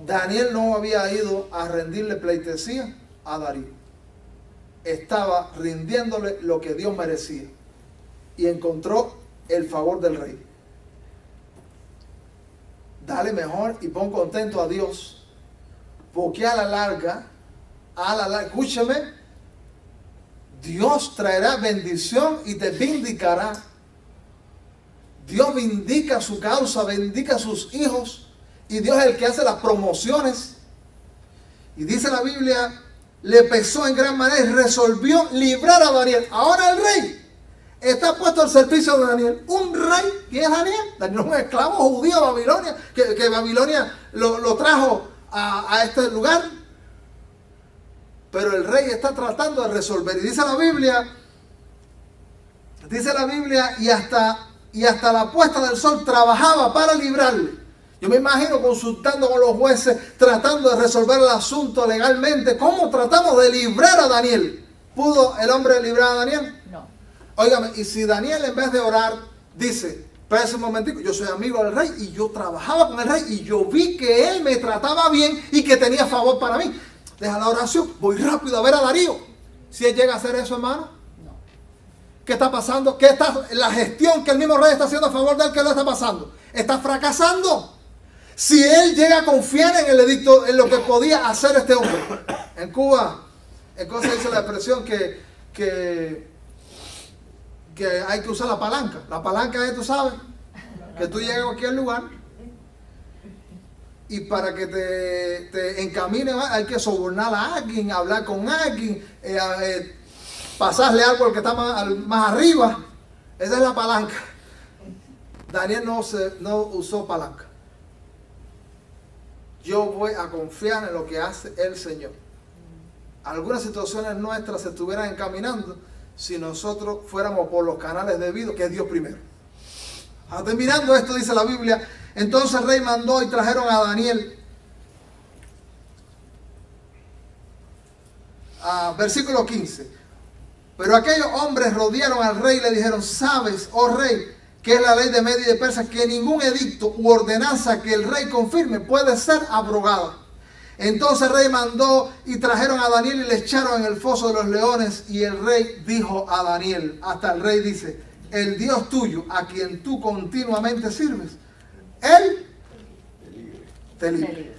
Daniel no había ido a rendirle pleitesía a Darío. Estaba rindiéndole lo que Dios merecía. Y encontró el favor del rey. Dale mejor y pon contento a Dios. Porque a la larga, escúchame, Dios traerá bendición y te vindicará. Dios vindica su causa, vindica a sus hijos. Y Dios es el que hace las promociones. Y dice la Biblia, le pesó en gran manera y resolvió librar a Daniel. Ahora el rey está puesto al servicio de Daniel. Un rey, ¿quién es Daniel? Daniel es un esclavo judío de Babilonia, que Babilonia lo trajo a este lugar. Pero el rey está tratando de resolver. Y dice la Biblia, y hasta la puesta del sol trabajaba para librarle. Yo me imagino consultando con los jueces, tratando de resolver el asunto legalmente. ¿Cómo tratamos de librar a Daniel? ¿Pudo el hombre librar a Daniel? No. Óigame, y si Daniel en vez de orar dice, espérese un momentico, yo soy amigo del rey y yo trabajaba con el rey y yo vi que él me trataba bien y que tenía favor para mí. Deja la oración, voy rápido a ver a Darío. Si él llega a hacer eso, hermano. No. ¿Qué está pasando? ¿Qué está la gestión que el mismo rey está haciendo a favor de él? ¿Qué le está pasando? Está fracasando. Si él llega a confiar en el edicto, en lo que podía hacer este hombre. En Cuba, en cosa dice la expresión que hay que usar la palanca. La palanca es, tú sabes, que tú llegas a cualquier lugar y para que te encamine hay que sobornar a alguien, hablar con alguien, pasarle algo al que está más arriba. Esa es la palanca. Daniel no usó palanca. Yo voy a confiar en lo que hace el Señor. Algunas situaciones nuestras se estuvieran encaminando si nosotros fuéramos por los canales debidos, que es Dios primero. Terminando esto, dice la Biblia, entonces el rey mandó y trajeron a Daniel. Versículo 15. Pero aquellos hombres rodearon al rey y le dijeron, ¿sabes, oh rey, que es la ley de Media y de Persia, que ningún edicto u ordenanza que el rey confirme puede ser abrogada? Entonces el rey mandó y trajeron a Daniel y le echaron en el foso de los leones. Y el rey dijo a Daniel, hasta el rey dice, el Dios tuyo, a quien tú continuamente sirves, Él te libre.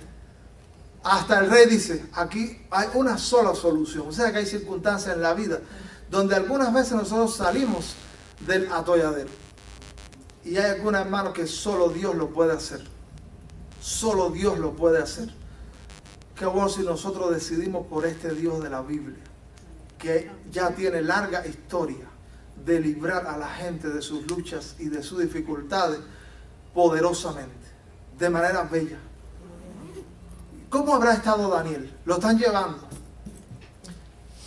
Hasta el rey dice, aquí hay una sola solución. O sea que hay circunstancias en la vida donde algunas veces nosotros salimos del atolladero. Y hay algunos hermanos que solo Dios lo puede hacer. Solo Dios lo puede hacer. Qué bueno si nosotros decidimos por este Dios de la Biblia, que ya tiene larga historia de librar a la gente de sus luchas y de sus dificultades poderosamente, de manera bella. ¿Cómo habrá estado Daniel? Lo están llevando.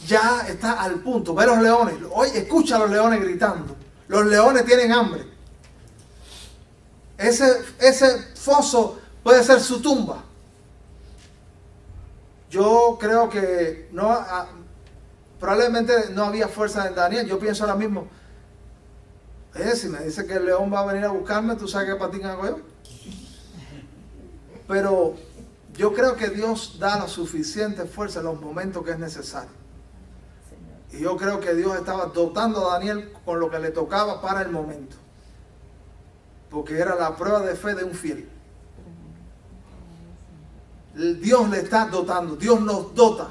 Ya está al punto. Ve los leones. Oye, escucha a los leones gritando. Los leones tienen hambre. Ese foso puede ser su tumba. Yo creo que probablemente no había fuerza en Daniel. Yo pienso ahora mismo, si me dice que el león va a venir a buscarme, ¿tú sabes qué patín hago yo? Pero yo creo que Dios da la suficiente fuerza en los momentos que es necesario. Y yo creo que Dios estaba dotando a Daniel con lo que le tocaba para el momento. Porque era la prueba de fe de un fiel. Dios le está dotando, Dios nos dota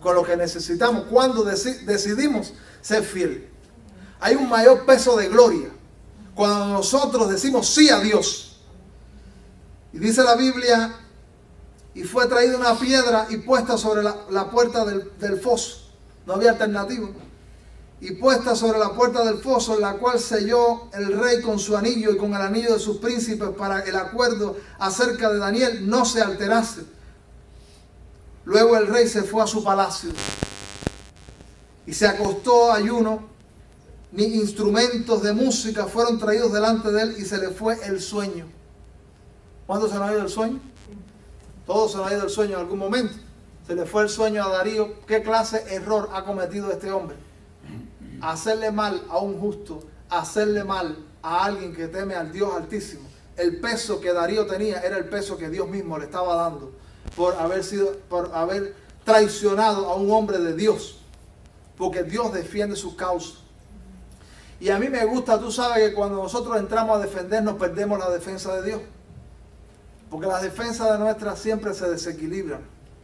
con lo que necesitamos cuando decidimos ser fieles. Hay un mayor peso de gloria cuando nosotros decimos sí a Dios. Y dice la Biblia, y fue traída una piedra y puesta sobre la puerta del foso. No había alternativa. Y puesta sobre la puerta del foso, en la cual selló el rey con su anillo y con el anillo de sus príncipes, para que el acuerdo acerca de Daniel no se alterase. Luego el rey se fue a su palacio y se acostó ayuno ni instrumentos de música fueron traídos delante de él y se le fue el sueño. ¿Cuándo se nos ha ido el sueño? Todos se nos ha ido el sueño en algún momento. Se le fue el sueño a Darío. ¿Qué clase de error ha cometido este hombre? Hacerle mal a un justo, hacerle mal a alguien que teme al Dios Altísimo. El peso que Darío tenía era el peso que Dios mismo le estaba dando por haber traicionado a un hombre de Dios, porque Dios defiende su causa. Y a mí me gusta, tú sabes que cuando nosotros entramos a defendernos perdemos la defensa de Dios, porque las defensas de nuestras siempre se desequilibran.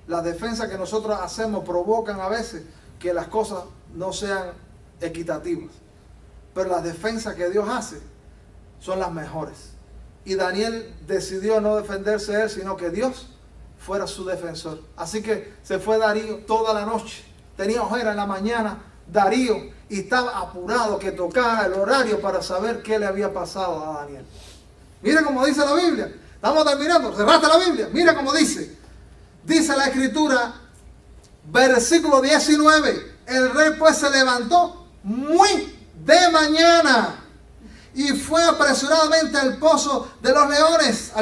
Las defensas que nosotros hacemos provocan a veces que las cosas no sean equitativas, pero las defensas que Dios hace son las mejores. Y Daniel decidió no defenderse él, sino que Dios fuera su defensor. Así que se fue Darío toda la noche. Tenía ojera en la mañana Darío y estaba apurado que tocara el horario para saber qué le había pasado a Daniel. Mira cómo dice la Biblia. Estamos terminando. Cerraste la Biblia. Mira cómo dice. Dice la Escritura, versículo 19. El rey pues se levantó muy de mañana y fue apresuradamente al foso de los leones,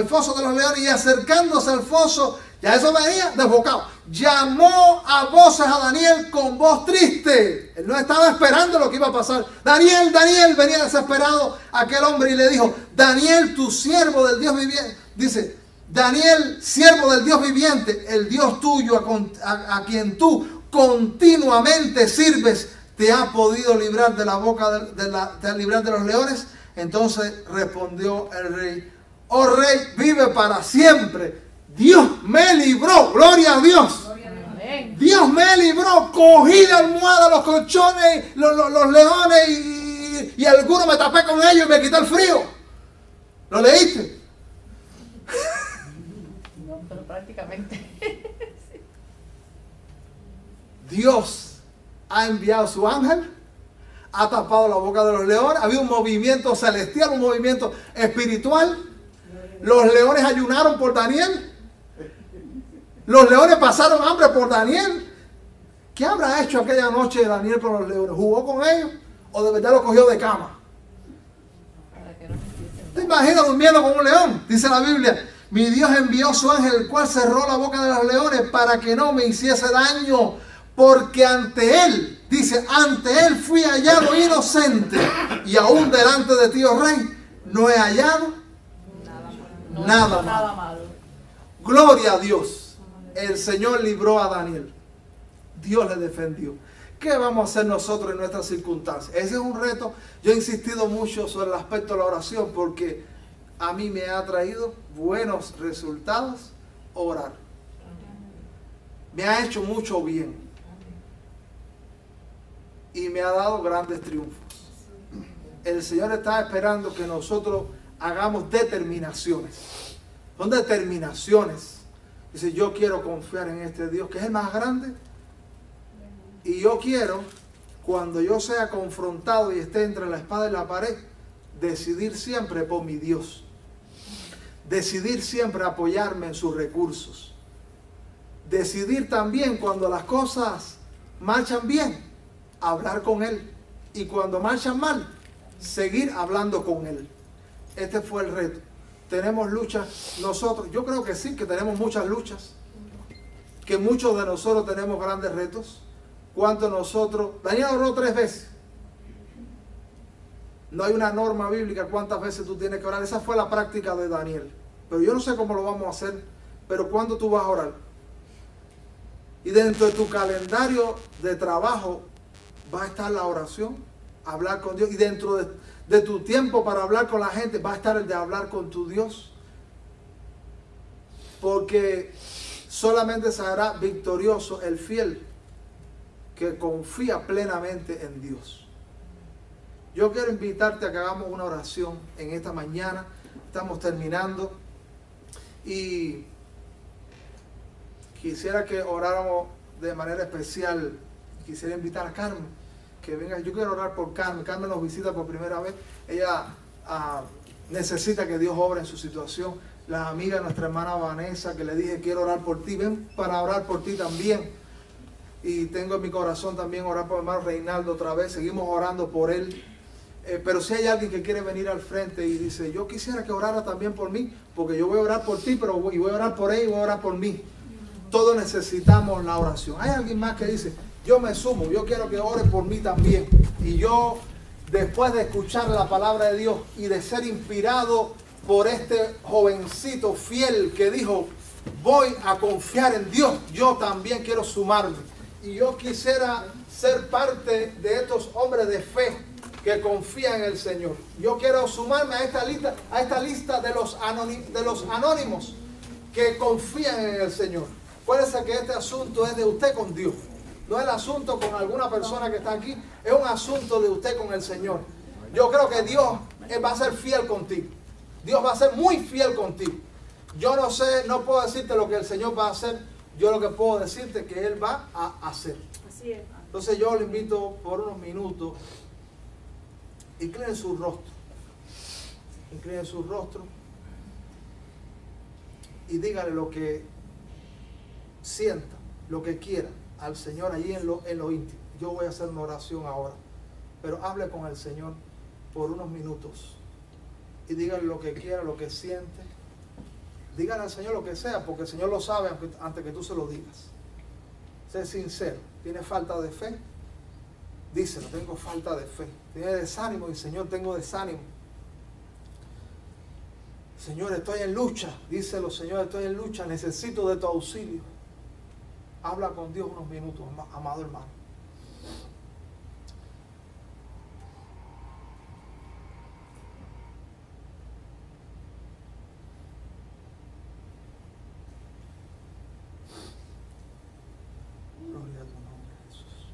y acercándose al foso, ya eso venía desbocado, llamó a voces a Daniel con voz triste. Él no estaba esperando lo que iba a pasar. Daniel, Daniel, venía desesperado aquel hombre y le dijo, Daniel, tu siervo del Dios viviente, dice, Daniel, siervo del Dios viviente, el Dios tuyo a quien tú continuamente sirves, te ha podido librar de la boca librar de los leones. Entonces respondió el rey, oh rey, vive para siempre. Dios me libró, gloria a Dios. Dios me libró, cogí la almohada, los colchones, los leones y algunos me tapé con ellos y me quité el frío. ¿Lo leíste? No, pero prácticamente. Dios ha enviado su ángel, ha tapado la boca de los leones, había un movimiento celestial, un movimiento espiritual. Los leones ayunaron por Daniel. Los leones pasaron hambre por Daniel. ¿Qué habrá hecho aquella noche Daniel con los leones? ¿Jugó con ellos o de verdad lo cogió de cama? ¿Te imaginas durmiendo con un león? Dice la Biblia, mi Dios envió su ángel, el cual cerró la boca de los leones para que no me hiciese daño, porque ante él, dice, ante él fui hallado inocente, y aún delante de ti, oh rey, no he hallado nada malo. Gloria a Dios. El Señor libró a Daniel. Dios le defendió. ¿Qué vamos a hacer nosotros en nuestras circunstancias? Ese es un reto. Yo he insistido mucho sobre el aspecto de la oración porque a mí me ha traído buenos resultados orar. Me ha hecho mucho bien. Y me ha dado grandes triunfos. El Señor está esperando que nosotros hagamos determinaciones. Son determinaciones. Dice, yo quiero confiar en este Dios que es el más grande. Y yo quiero, cuando yo sea confrontado y esté entre la espada y la pared, decidir siempre por mi Dios. Decidir siempre apoyarme en sus recursos. Decidir también cuando las cosas marchan bien, hablar con Él. Y cuando marchan mal, seguir hablando con Él. Este fue el reto. Tenemos luchas nosotros. Yo creo que sí, que tenemos muchas luchas. Que muchos de nosotros tenemos grandes retos. ¿Cuántos nosotros? Daniel oró 3 veces. No hay una norma bíblica cuántas veces tú tienes que orar. Esa fue la práctica de Daniel. Pero yo no sé cómo lo vamos a hacer. Pero ¿cuándo tú vas a orar? Y dentro de tu calendario de trabajo va a estar la oración, hablar con Dios. Y dentro de tu tiempo para hablar con la gente va a estar el de hablar con tu Dios. Porque solamente será victorioso el fiel que confía plenamente en Dios. Yo quiero invitarte a que hagamos una oración en esta mañana. Estamos terminando. Y quisiera que oráramos de manera especial. Quisiera invitar a Carmen, que venga. Yo quiero orar por Carmen. Carmen nos visita por primera vez. Ella necesita que Dios obre en su situación. La amiga de nuestra hermana Vanessa, que le dije quiero orar por ti. Ven para orar por ti también. Y tengo en mi corazón también orar por el hermano Reinaldo otra vez. Seguimos orando por él. Pero si hay alguien que quiere venir al frente y dice, yo quisiera que orara también por mí, porque yo voy a orar por ti, pero voy a orar por él y voy a orar por mí. Todos necesitamos la oración. Hay alguien más que dice, yo me sumo, yo quiero que ore por mí también. Y yo, después de escuchar la palabra de Dios y de ser inspirado por este jovencito fiel que dijo, voy a confiar en Dios, yo también quiero sumarme. Y yo quisiera ser parte de estos hombres de fe que confían en el Señor. Yo quiero sumarme a esta lista de los anónimos que confían en el Señor. Acuérdense que este asunto es de usted con Dios. No es el asunto con alguna persona que está aquí. Es un asunto de usted con el Señor. Yo creo que Dios va a ser fiel contigo. Dios va a ser muy fiel contigo. Yo no sé, no puedo decirte lo que el Señor va a hacer. Yo lo que puedo decirte es que Él va a hacer. Así es. Entonces yo le invito por unos minutos. Inclinen su rostro. Inclinen su rostro. Y dígale lo que sienta, lo que quiera al Señor allí en lo íntimo. Yo voy a hacer una oración ahora, pero hable con el Señor por unos minutos y dígale lo que quiera, lo que siente. Dígale al Señor lo que sea, porque el Señor lo sabe antes que tú se lo digas. Sé sincero. ¿Tiene falta de fe? Díselo, tengo falta de fe. Tiene desánimo y Señor, tengo desánimo. Señor, estoy en lucha. Díselo, Señor, estoy en lucha. Necesito de tu auxilio. Habla con Dios unos minutos, amado hermano. Gloria a tu nombre, Jesús.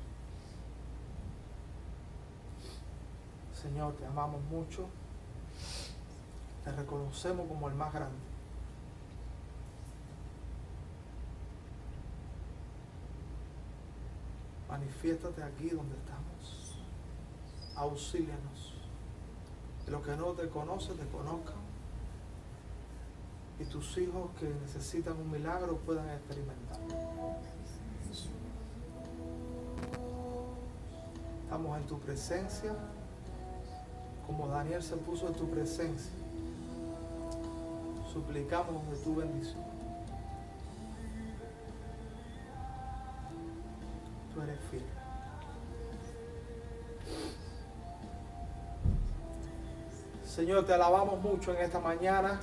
Señor, te amamos mucho. Te reconocemos como el más grande. Manifiéstate aquí donde estamos. Auxílianos. Que los que no te conocen, te conozcan. Y tus hijos que necesitan un milagro puedan experimentarlo. Estamos en tu presencia, como Daniel se puso en tu presencia. Suplicamos de tu bendición. Tú eres fiel. Señor, te alabamos mucho en esta mañana.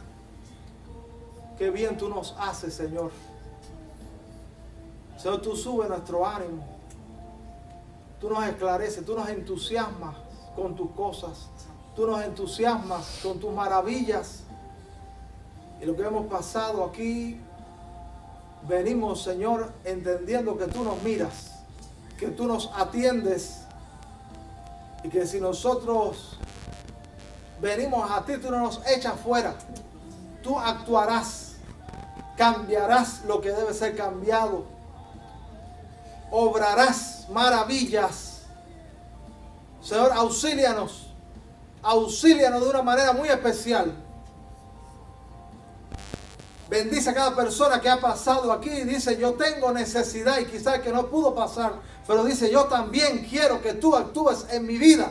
Qué bien tú nos haces, Señor. Señor, tú subes nuestro ánimo. Tú nos esclareces, tú nos entusiasmas con tus cosas. Tú nos entusiasmas con tus maravillas. Y lo que hemos pasado aquí, venimos, Señor, entendiendo que tú nos miras, que tú nos atiendes y que si nosotros venimos a ti, tú no nos echas fuera. Tú actuarás, cambiarás lo que debe ser cambiado, obrarás maravillas. Señor, auxílianos de una manera muy especial. Bendice a cada persona que ha pasado aquí y dice, yo tengo necesidad, y quizás que no pudo pasar, pero dice, yo también quiero que tú actúes en mi vida.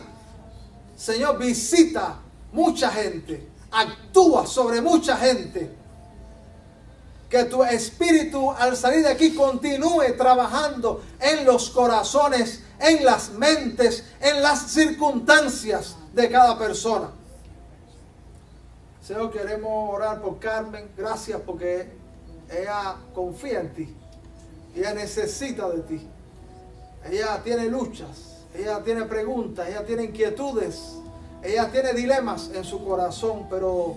Señor, visita mucha gente, actúa sobre mucha gente. Que tu espíritu al salir de aquí continúe trabajando en los corazones, en las mentes, en las circunstancias de cada persona. Señor, queremos orar por Carmen. Gracias porque ella confía en ti. Ella necesita de ti. Ella tiene luchas. Ella tiene preguntas. Ella tiene inquietudes. Ella tiene dilemas en su corazón. Pero,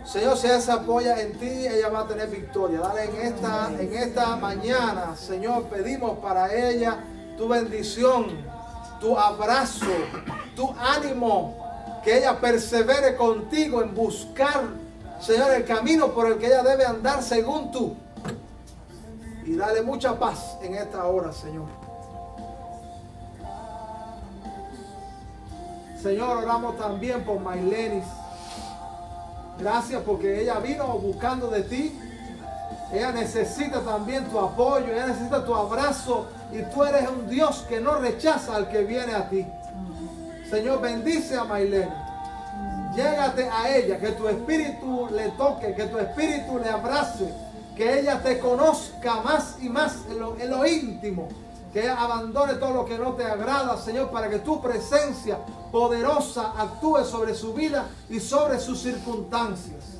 Señor, si ella se apoya en ti, ella va a tener victoria. Dale en esta mañana, Señor, pedimos para ella tu bendición, tu abrazo, tu ánimo. Que ella persevere contigo en buscar, Señor, el camino por el que ella debe andar según tú. Y dale mucha paz en esta hora, Señor. Señor, oramos también por Maylenis. Gracias porque ella vino buscando de ti. Ella necesita también tu apoyo, ella necesita tu abrazo. Y tú eres un Dios que no rechaza al que viene a ti. Señor, bendice a Maylene. Llégate a ella, que tu espíritu le toque, que tu espíritu le abrace, que ella te conozca más y más en lo íntimo, que ella abandone todo lo que no te agrada, Señor, para que tu presencia poderosa actúe sobre su vida y sobre sus circunstancias.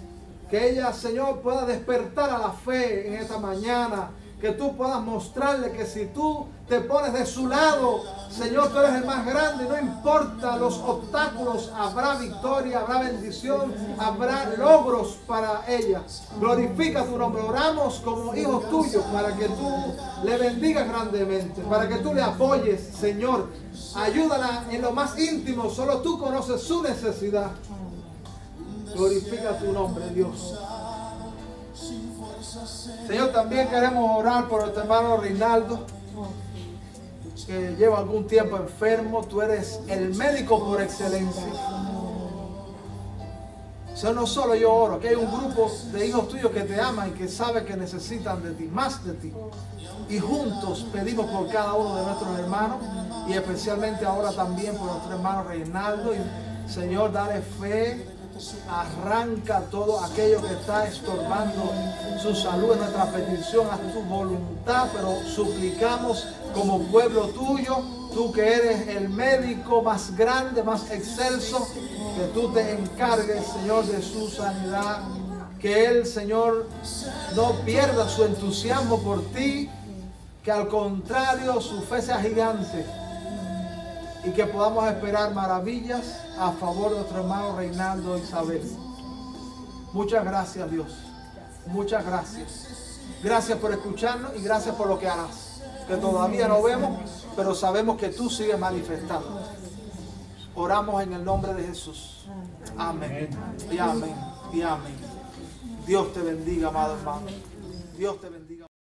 Que ella, Señor, pueda despertar a la fe en esta mañana. Que tú puedas mostrarle que si tú te pones de su lado, Señor, tú eres el más grande. No importa los obstáculos, habrá victoria, habrá bendición, habrá logros para ella. Glorifica tu nombre. Oramos como hijos tuyos para que tú le bendigas grandemente, para que tú le apoyes, Señor. Ayúdala en lo más íntimo. Solo tú conoces su necesidad. Glorifica tu nombre, Dios. Señor, también queremos orar por nuestro hermano Reinaldo, que lleva algún tiempo enfermo. Tú eres el médico por excelencia. Señor, no solo yo oro, aquí hay un grupo de hijos tuyos que te aman y que saben que necesitan de ti, más de ti. Y juntos pedimos por cada uno de nuestros hermanos y especialmente ahora también por nuestro hermano Reinaldo. Y Señor, dale fe. Arranca todo aquello que está estorbando su salud en nuestra petición, a tu voluntad, pero suplicamos como pueblo tuyo, tú que eres el médico más grande, más excelso, que tú te encargues, Señor, de su sanidad, que él, Señor, no pierda su entusiasmo por ti, que al contrario su fe sea gigante y que podamos esperar maravillas a favor de nuestro hermano Reinaldo e Isabel. Muchas gracias, Dios. Muchas gracias. Gracias por escucharnos y gracias por lo que harás. Que todavía no vemos, pero sabemos que tú sigues manifestando. Oramos en el nombre de Jesús. Amén. Y amén. Y amén. Dios te bendiga, amado hermano. Dios te bendiga.